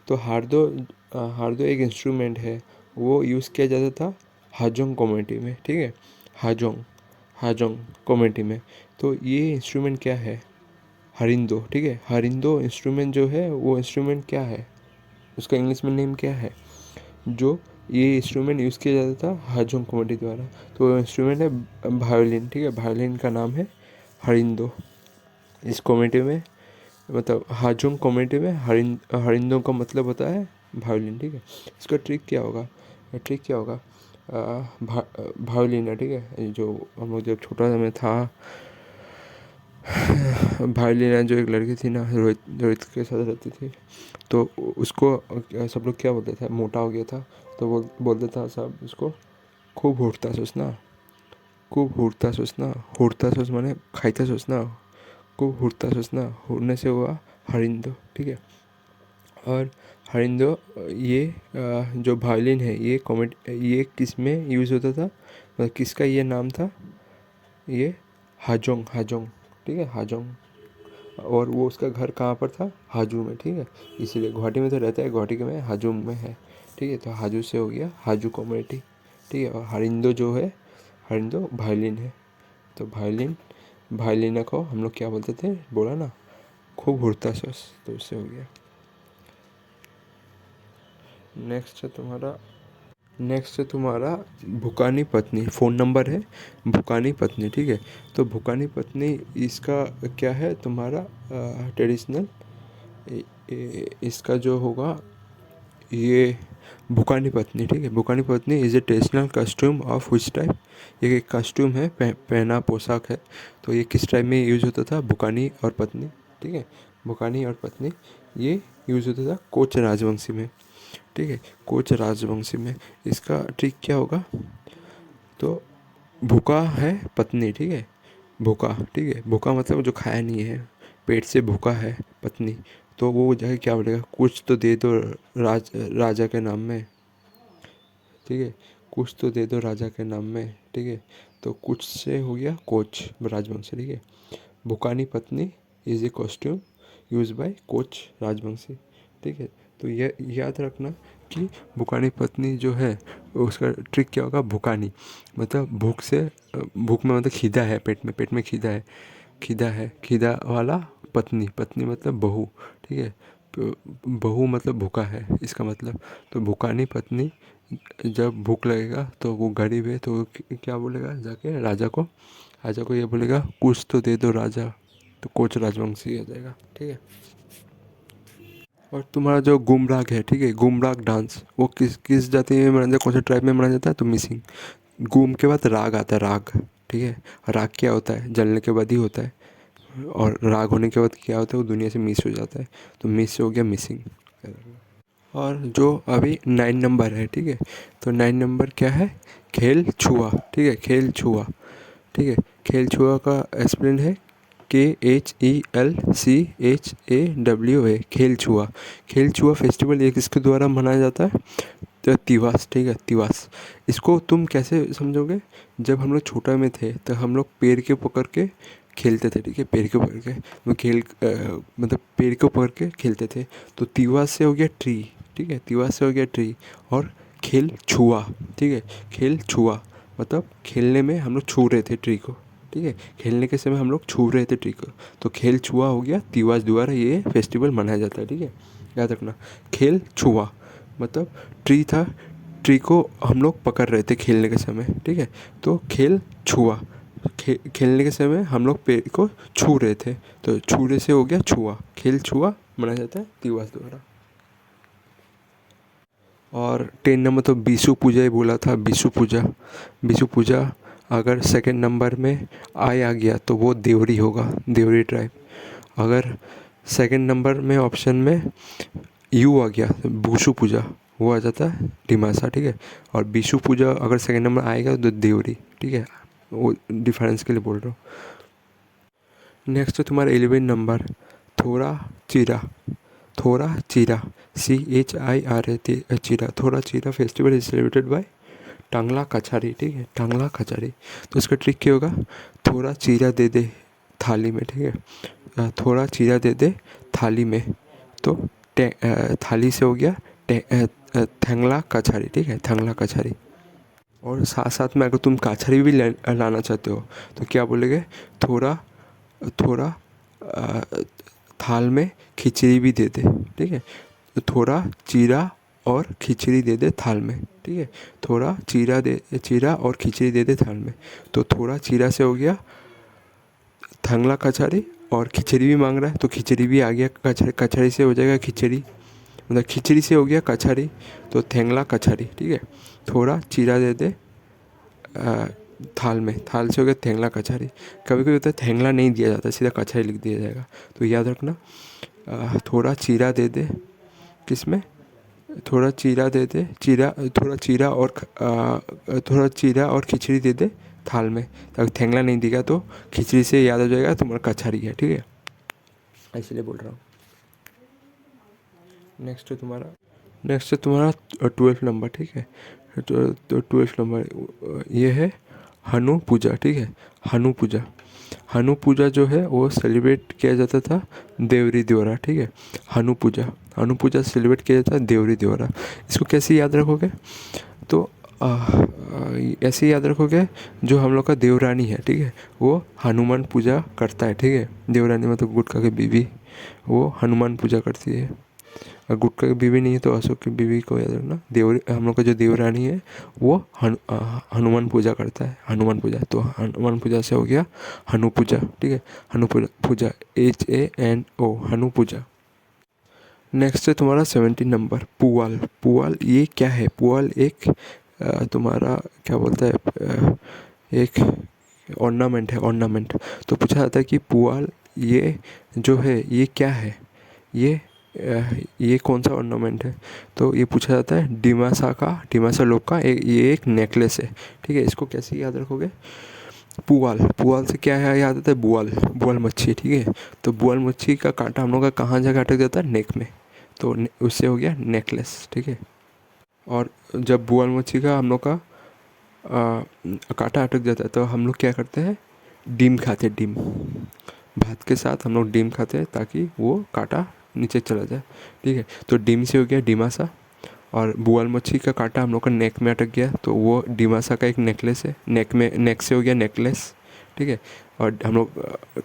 तो हारदो एक इंस्ट्रूमेंट है, वो यूज़ किया जाता था हाजोंग कमेटी में, ठीक है। हाजोंग कमेटी में। तो ये इंस्ट्रूमेंट क्या है? हरिंदो, ठीक है। हरिंदो इंस्ट्रूमेंट जो है, वो इंस्ट्रूमेंट क्या है, उसका इंग्लिश में नेम क्या है? जो ये इंस्ट्रूमेंट यूज़ किया जाता था हाजोंग कमेटी द्वारा, तो इंस्ट्रूमेंट है वायोलिन, ठीक है। वायोलिन का नाम है हरिंदो। इस कमेटी में, मतलब हाजोंग कमेटी में हरिंदो का मतलब होता है वायोलिन, ठीक है। इसका ट्रिक क्या होगा? वायोलिन है, ठीक है। जो हम लोग जब छोटा सा में था, वायोलिना जो एक लड़की थी ना, रोहित के साथ रहती थी, तो उसको सब लोग क्या बोलते थे? मोटा हो गया था, तो वो बोलते था सब उसको, खूब हुड़ता सोचना, हुड़ता सोच माने खाइता सोचना, खूब हुड़ता सोचना, हुड़ने से हुआ हरिंदो, ठीक है। और हरिंदो ये जो वायलिन है ये किस में यूज़ होता था, मतलब किसका ये नाम था, ये हाजोंग हाजोंग, ठीक है, हाजोंग। और वो उसका घर कहाँ पर था, हाजू में, ठीक है। इसीलिए गुवाहाटी में तो रहता है, गुवाहाटी के में हाजू में है, ठीक है। तो हाजू से हो गया हाजू कम्युनिटी, ठीक है। और हरिंदो जो है, हरिंदो वायलिन है। तो वायलिन, वायलिना को हम लोग क्या बोलते थे, बोला ना, खूब हुरता सस, तो उससे हो गया। नेक्स्ट है तुम्हारा भुकानी पत्नी, फ़ोन नंबर है भुकानी पत्नी, ठीक है। तो भुकानी पत्नी इसका क्या है तुम्हारा ट्रेडिशनल, इसका जो होगा ये भुकानी पत्नी, ठीक है। भुकानी पत्नी is a traditional costume of which type, ये एक कस्ट्यूम है, पहना पोशाक है। तो ये किस टाइप में यूज़ होता था, भुकानी और पत्नी, ठीक है। भुकानी और पत्नी ये यूज़ होता था कोच राजवंशी में, ठीक है, कोच राजवंशी में। इसका ट्रिक क्या होगा, तो भूखा है पत्नी, ठीक है, भूखा, ठीक है, भूखा मतलब जो खाया नहीं है, पेट से भूखा है पत्नी, तो वो जाके क्या बोलेगा, कुछ तो दे दो राजा के नाम में, ठीक है, कुछ तो दे दो राजा के नाम में, ठीक है। तो कुछ से हो गया कोच राजवंशी, ठीक है। Bhukani Patni is a costume use by Koch Rajbanshi, ठीक है। तो ये याद रखना कि भुकानी पत्नी जो है उसका ट्रिक क्या होगा, भुकानी मतलब भूख से, भूख में मतलब खिदा है, पेट में खिदा है, खिदा वाला पत्नी, पत्नी मतलब बहू, ठीक है। बहू मतलब भूखा है इसका मतलब। तो भुकानी पत्नी जब भूख लगेगा तो वो गरीब है, तो वो क्या बोलेगा जाके राजा को ये बोलेगा कुछ तो दे दो राजा, तो कोच राजवंशी आ जाएगा, ठीक है। और तुम्हारा जो गुमराग है, ठीक है, गुमराग डांस वो किस किस जाति में मनाया जाता है, कौन से ट्राइब में मनाया जाता है, तो मिसिंग। गुम के बाद राग आता है, राग, ठीक है। राग क्या होता है, जलने के बाद ही होता है, और राग होने के बाद क्या होता है, वो दुनिया से मिस हो जाता है, तो मिस से हो गया मिसिंग। और जो अभी 9 नंबर है, ठीक है, तो 9 नंबर क्या है, खेल छुआ, ठीक है, खेल छुआ, ठीक है। खेल छुआ का एक्सप्लेन है KHELCHAWA, खेल छुआ। खेल छुआ फेस्टिवल ये किसके द्वारा मनाया जाता है, तो तिवास, ठीक है, तिवास। इसको तुम कैसे समझोगे, जब हम लोग छोटा में थे तो हम लोग पेड़ के पकड़ के खेलते थे, ठीक है, पेड़ के पकड़ के वो मतलब पेड़ को पकड़ के खेलते थे। तो तिवास से हो गया ट्री, ठीक है, तिवास से हो गया ट्री। और खेल छुआ, ठीक है, खेल छुआ मतलब खेलने में हम लोग छू रहे थे ट्री को, ठीक है, खेलने के समय हम लोग छू रहे थे ट्री को, तो खेल छुआ हो गया, तिवास द्वारा ये फेस्टिवल मनाया जाता है, ठीक है, याद रखना। खेल छुआ मतलब ट्री था, ट्री को हम लोग पकड़ रहे थे खेलने के समय, ठीक है, तो खेल छुआ, खेलने के समय हम लोग पेड़ को छू रहे थे, तो छूने से हो गया छुआ, खेल छुआ मनाया जाता है तिवास द्वारा। और 10 नंबर तो बिशु पूजा ही बोला था, बिशु पूजा। बिशु पूजा अगर सेकंड नंबर में आ गया तो वो देवरी होगा, देवरी ट्राइब। अगर सेकंड नंबर में ऑप्शन में यू आ गया तो भूसु पूजा, वो आ जाता है डिमासा, ठीक है। और बिशु पूजा अगर सेकंड नंबर आएगा तो देवरी, ठीक है, वो डिफरेंस के लिए बोल रहा हूँ। नेक्स्ट है तुम्हारा 11 नंबर, थोड़ा चिरा, थोड़ा चिरा, CHIRA, चिरा, थोड़ा चिरा festival is celebrated by Tangla Kachari, ठीक है, टांगला कचारी। तो इसका ट्रिक क्या होगा, थोड़ा चीरा दे दे थाली में, ठीक है, थोड़ा चीरा दे दे थाली में, तो थाली से हो गया थैंगला कचारी, ठीक है, थैंगला कचारी। और साथ साथ में अगर तुम कचहरी भी लाना चाहते हो तो क्या बोलेंगे, थोड़ा थोड़ा थाल में खिचड़ी भी दे दे, ठीक है, तो थोड़ा चीरा और खिचड़ी दे दे थाल में, ठीक है, थोड़ा चीरा और खिचड़ी दे दे थाल में। तो थोड़ा चीरा से हो गया थंगला कचहरी, और खिचड़ी भी मांग रहा है तो खिचड़ी भी आ गया, कचहरी से हो जाएगा खिचड़ी, मतलब खिचड़ी से हो गया कचहरी, तो थेंगला कचहरी, ठीक है। थोड़ा चीरा दे दे थाल में, थाल से हो गया थेंगला कचहरी। कभी कभी होता है थेंगला नहीं दिया जाता, सीधा कचहरी लिख दिया जाएगा, तो याद रखना थोड़ा चीरा दे दे, किसमें, थोड़ा चीरा दे दे, थोड़ा चीरा और खिचड़ी दे दे थाल में। अगर थेंगला नहीं दिया तो खिचड़ी से याद हो जाएगा तुम्हारा कचहरी है, ठीक है, इसलिए बोल रहा हूँ। नेक्स्ट है तुम्हारा 12 नंबर, ठीक है। तो 12 नंबर ये है हनु पूजा, ठीक है। हनु पूजा, हनु पूजा जो है वो सेलिब्रेट किया जाता था देवरी द्वारा, ठीक है। हनु पूजा सेलिब्रेट किया जाता है देवरी द्वारा। इसको कैसे याद रखोगे? तो ऐसे याद रखोगे, जो हम लोग का देवरानी है, ठीक है, वो हनुमान पूजा करता है, ठीक है। देवरानी मतलब गुटका की बीवी, वो हनुमान पूजा करती है। अगर गुटका की बीवी नहीं है तो अशोक की बीवी को याद रखना। हम लोग का जो देवरानी है वो हनुमान पूजा करता है, हनुमान पूजा। तो हनुमान पूजा से हो गया हनु पूजा, ठीक है। हनु पूजा HANO, हनु पूजा। नेक्स्ट है तुम्हारा 17 नंबर पुआल। पुआल ये क्या है? पुआल एक तुम्हारा क्या बोलता है, एक ऑर्नामेंट है, ऑर्नामेंट। तो पूछा जाता है कि पुआल ये जो है ये क्या है, ये कौन सा ऑर्नामेंट है? तो ये पूछा जाता है डिमासा लोग का ये एक नेकलेस है, ठीक है। इसको कैसे याद रखोगे? पुआल से क्या है याद आता है? बुआल मच्छी, ठीक है। तो बुआल मच्छी का कांटा हम लोग का कहाँ जगह अटक जाता है? नेक में। तो उससे हो गया नेकलेस, ठीक है। और जब बुआल मच्छी का हम लोग का कांटा अटक जाता है तो हम लोग क्या करते हैं? डीम खाते हैं, डीम भात के साथ हम लोग डीम खाते हैं ताकि वो कांटा नीचे चला जाए, ठीक है। तो डीम से हो गया डिमासा। और बुआल मच्छी का कांटा हम लोग का नेक में अटक गया तो वो डिमासा का एक नेकलेस है, नेक से हो गया नेकलेस, ठीक है। और हम लोग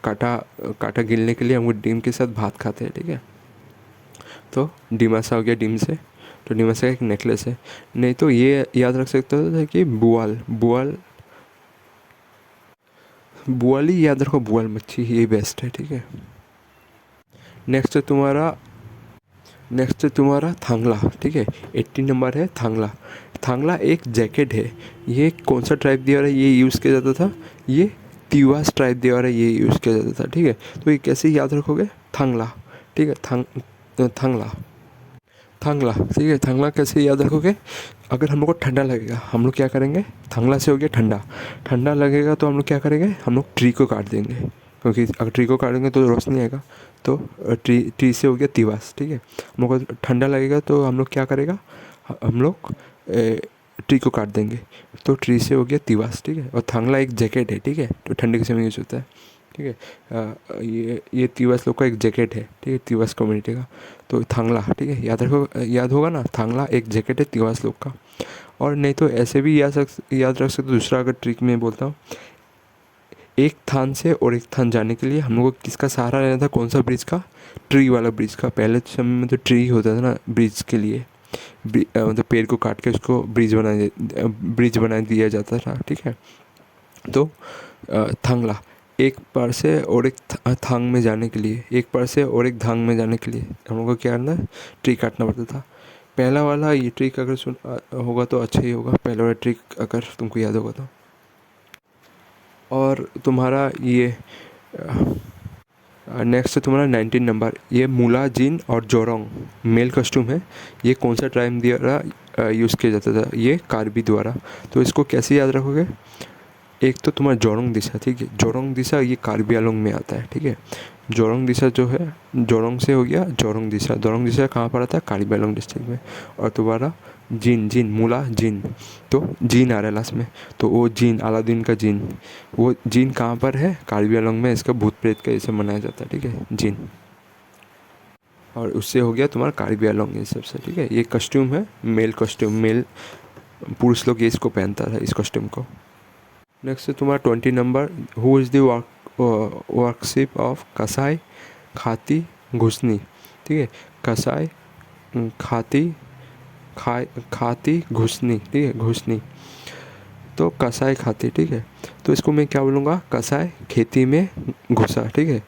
कांटा गिलने के लिए हम लोग डीम के साथ भात खाते हैं, ठीक है। तो डिमासा हो गया डीम से, तो डिमासा का एक नेकलेस है। नहीं तो ये याद रख सकते हो कि बुआल ही याद रखो, बुआल मच्छी ये बेस्ट है, ठीक है। नेक्स्ट है तुम्हारा थांगला, ठीक है। 18 नंबर है थांगला। थांगला एक जैकेट है। ये कौन सा ट्राइब द्वारा ये यूज़ किया जाता था? ये तिवास ट्राइब द्वारा ये यूज़ किया जाता था, ठीक है। तो ये कैसे याद रखोगे? थांगला, ठीक है। थांगला, ठीक है। थांगला कैसे याद रखोगे? अगर हम लोग को ठंडा लगेगा हम लोग क्या करेंगे? थांगला से हो गया ठंडा लगेगा तो हम लोग क्या करेंगे? हम लोग ट्री को काट देंगे, क्योंकि अगर ट्री को काटेंगे तो रोशनी आएगा। तो ट्री से हो गया तिवास, ठीक है। हम लोग को ठंडा लगेगा तो हम लोग क्या करेगा? हम लोग ट्री को काट देंगे, तो ट्री से हो गया तिवास, ठीक है। और थांगला एक जैकेट है, ठीक है, तो ठंडी के समय यूज़ होता है, ठीक है। ये तिवास लोग का एक जैकेट है, ठीक है, तिवास कम्युनिटी का। तो थांगला, ठीक है, याद होगा ना, थांगला एक जैकेट है तिवास लोग का। और नहीं तो ऐसे भी याद रख सकते। दूसरा अगर ट्रिक में बोलता हूँ, एक थान से और एक थान जाने के लिए हम लोग को किसका सहारा लेना था? कौन सा ब्रिज का? ट्री वाला ब्रिज का। पहले समय में तो ट्री होता था ना ब्रिज के लिए, मतलब पेड़ को काट के उसको ब्रिज बना दिया जाता था, ठीक है। तो थांगला एक पार से और एक थांग में जाने के लिए, एक पार से और एक धांग में जाने के लिए हम लोग को क्या करना है? ट्री काटना पड़ता था। पहला वाला ये ट्रिक अगर होगा तो अच्छा ही होगा, पहला वाला ट्रिक अगर तुमको याद होगा तो। और तुम्हारा ये नेक्स्ट है तुम्हारा 19 नंबर। ये मुला, जिन और जोरोंग मेल कस्ट्यूम है। ये कौन सा ट्राइब द्वारा यूज़ किया जाता था? ये कार्बी द्वारा। तो इसको कैसे याद रखोगे? एक तो तुम्हारा जोरोंग दिशा, ठीक है। जोरोंग दिशा ये कार्बी आंगलोंग में आता है, ठीक है। जोरोंग दिशा जो है, जोरोंग से हो गया जोरोंग दिशा कहाँ पर आता है? कार्बी आंगलोंग डिस्ट्रिक्ट में। और तुम्हारा जिन मूला जिन, तो जिन आ रहा है लास्ट में, तो वो जिन अलादीन का जिन, वो जिन कहाँ पर है? कार्बी आंगलोंग में। इसका भूत प्रेत का ऐसे मनाया जाता है, ठीक है, जिन। और उससे हो गया तुम्हारा कार्बी आंगलोंग ये सबसे, ठीक है। ये कस्ट्यूम है मेल कस्ट्यूम, मेल पुरुष लोग ये इसको पहनता था, इस कस्ट्यूम को। नेक्स्ट है तुम्हारा 20 number. Who is the worship of कसाई, खाती, घुसनी, ठीक है। कसाई, खाती, घुसनी, ठीक है, घुसनी। तो कसाई खाती, ठीक है। तो इसको मैं क्या बोलूँगा? कसाई खेती में घुसा, ठीक है।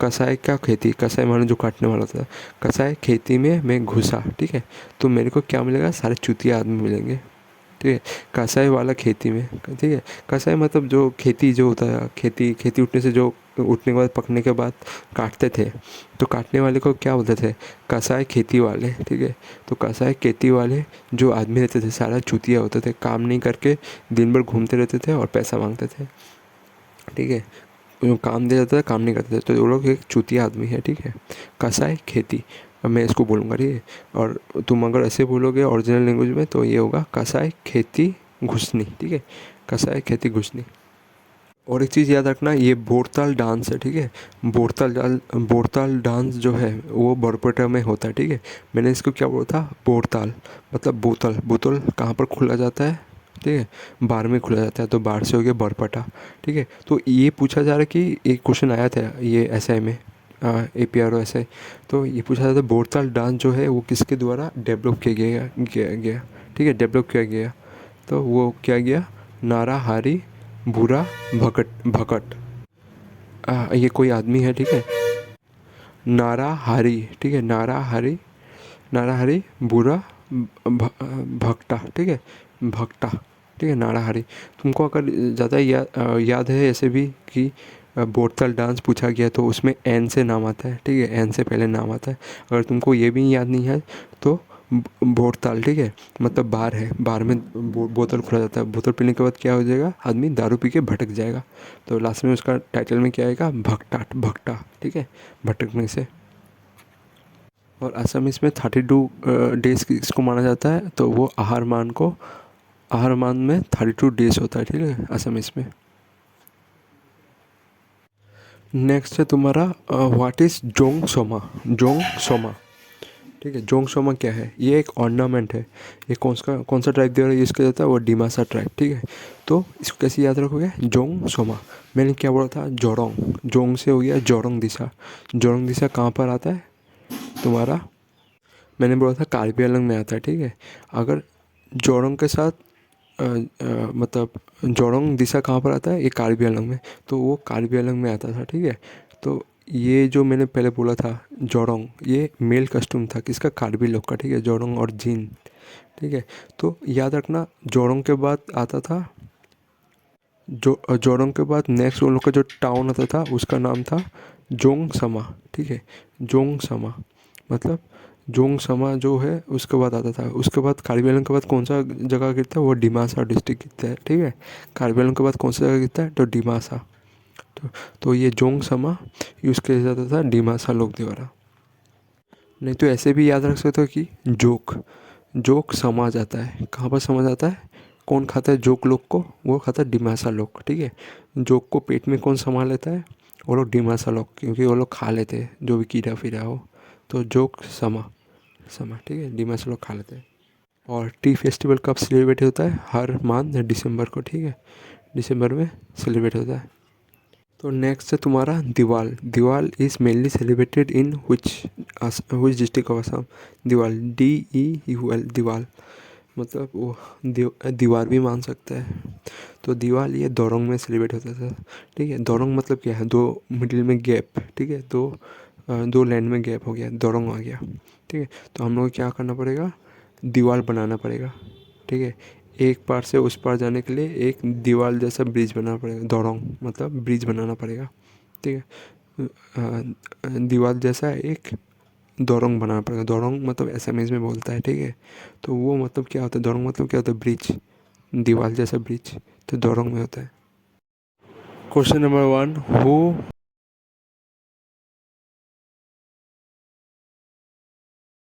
कसाई क्या? खेती। कसाई मानो जो काटने वाला था। कसाई खेती में मैं घुसा, ठीक है। तो मेरे को क्या मिलेगा? सारे चुतिया आदमी मिलेंगे, ठीक है। कसाई वाला खेती में, ठीक है। कसाई मतलब जो खेती जो होता है, खेती उठने से जो उठने के बाद पकने के बाद काटते थे, तो काटने वाले को क्या बोलते थे? कसाई खेती वाले, ठीक है। तो कसाई खेती वाले जो आदमी रहते थे सारा चूतिया होते थे, काम नहीं करके दिन भर घूमते रहते थे और पैसा मांगते थे, ठीक है। जो काम दिया जाता था काम नहीं करते थे, तो वो लोग एक चूतिया आदमी है, ठीक है। कसाई खेती। मैं इसको बोलूँगा, ठीक है। और तुम अगर ऐसे बोलोगे ओरिजिनल लैंग्वेज में तो ये होगा कसाई खेती घुसनी, ठीक है, कसाई खेती घुसनी। और एक चीज़ याद रखना, ये बोरताल डांस है, ठीक है। बोरताल डांस जो है वो बरपेटा में होता है, ठीक है। मैंने इसको क्या बोला था, बोरताल मतलब बोतल। बोतल कहाँ पर खोला जाता है, ठीक है, बार में खोला जाता है, तो बार से हो गया बरपटा, ठीक है। तो ये पूछा जा रहा है कि एक क्वेश्चन आया था ये एसआई में, APRO एसआई। तो ये पूछा जाता है बोरताल डांस जो है वो किसके द्वारा डेवलप किया गया, ठीक है, डेवलप किया गया। तो वो क्या गया, नाराहारी बुरा भकट भकट। ये कोई आदमी है, ठीक है, नाराहारी, ठीक है, नाराहारी बुरा भक्टा, ठीक है, भक्टा, ठीक है, नाराहारी। तुमको अगर ज़्यादा याद है ऐसे भी कि बोरताल डांस पूछा गया तो उसमें एन से नाम आता है, ठीक है, एन से पहले नाम आता है। अगर तुमको ये भी याद नहीं है तो बोरताल, ठीक है, मतलब बार है, बार में बोतल खुला जाता है, बोतल पीने के बाद क्या हो जाएगा, आदमी दारू पी के भटक जाएगा। तो लास्ट में उसका टाइटल में क्या आएगा, भक्टा भक्टा, ठीक है, भटकने से। और असमीज में 32 डेज किसको माना जाता है, तो वो आहार मान में 32 डेज होता है, ठीक है, असमीज में। नेक्स्ट है तुम्हारा व्हाट इज़ जोंग सोमा, ठीक है। जोंग सोमा क्या है, ये एक ऑर्नामेंट है। ये कौन सा ट्राइब द्वारा यूज़ किया जाता है, वो डिमासा ट्राइब, ठीक है। तो इसको कैसे याद रखोगे, जोंग सोमा। मैंने क्या बोला था, जोरोंग, जोंग से हो गया जोरोंग दिशा। जोरोंग दिशा कहाँ पर आता है तुम्हारा, मैंने बोला था कार्बी आंगलॉन्ग में आता है, ठीक है। अगर जोरोंग के साथ मतलब जोरोंग दिशा कहाँ पर आता है, ये कार्बी आंगलॉन्ग में, तो वो कार्बी आंगलॉन्ग में आता था, ठीक है। तो ये जो मैंने पहले बोला था जोरोंग, ये मेल कस्टम था किसका, कार्बी लोग का, ठीक है, जोरोंग और जीन, ठीक है। तो याद रखना जोरोंग के बाद आता था जोरोंग के बाद नेक्स्ट उन लोग का जो टाउन आता था उसका नाम था जोंग समा, ठीक है, जोंग समा। मतलब जोंग समा जो है उसके बाद आता था। उसके बाद कार्बी आंगलॉन्ग के बाद कौन सा जगह गिरता है, वो डिमासा डिस्ट्रिक्ट गिरता है, ठीक है। कार्बी आंगलॉन्ग के बाद कौन सा जगह गिरता है, तो डिमासा। तो ये जोंग समा यूज़ किया जाता था डिमासा लोग द्वारा। नहीं तो ऐसे भी याद रख सकते हो कि जोक समा जाता है, कहाँ पर समा जाता है, कौन खाता है जोक लोग को, वो खाता है डिमासा लोग, ठीक है। जोक को पेट में कौन समा लेता है, वो लोग डिमासा लोग, क्योंकि वो लोग खा लेते हैं जो भी कीड़ा फीड़ा हो। तो जोक समा, ठीक है, डिमासा लोग खा लेते हैं। और टी फेस्टिवल कब सेलिब्रेट होता है, हर मंथ दिसंबर को, ठीक है, दिसंबर में सेलिब्रेट होता है। तो नेक्स्ट है तुम्हारा दिवाल। दिवाल is mainly celebrated in which district of Assam, दिवाल, DEUL, दिवाल मतलब वो दीवार भी मान सकता है। तो दिवाल ये दोरोंग में सेलिब्रेट होता था, ठीक है। दोरोंग मतलब क्या है, दो मिडिल में गैप, ठीक है, दो लैंड में गैप हो गया, दोरोंग आ गया, ठीक है। तो हम लोग को क्या करना पड़ेगा, दीवार बनाना पड़ेगा, ठीक है। एक पार से उस पार जाने के लिए एक दीवार जैसा ब्रिज बनाना पड़ेगा, दोरोंग मतलब ब्रिज बनाना पड़ेगा, ठीक है। दीवार जैसा एक दोरोंग बनाना पड़ेगा। दोरोंग मतलब असमीज में बोलता है, ठीक है। तो वो मतलब क्या होता है, दोरोंग मतलब क्या होता है, ब्रिज, दीवार जैसा ब्रिज, तो दोरोंग में होता है। Question number 1, who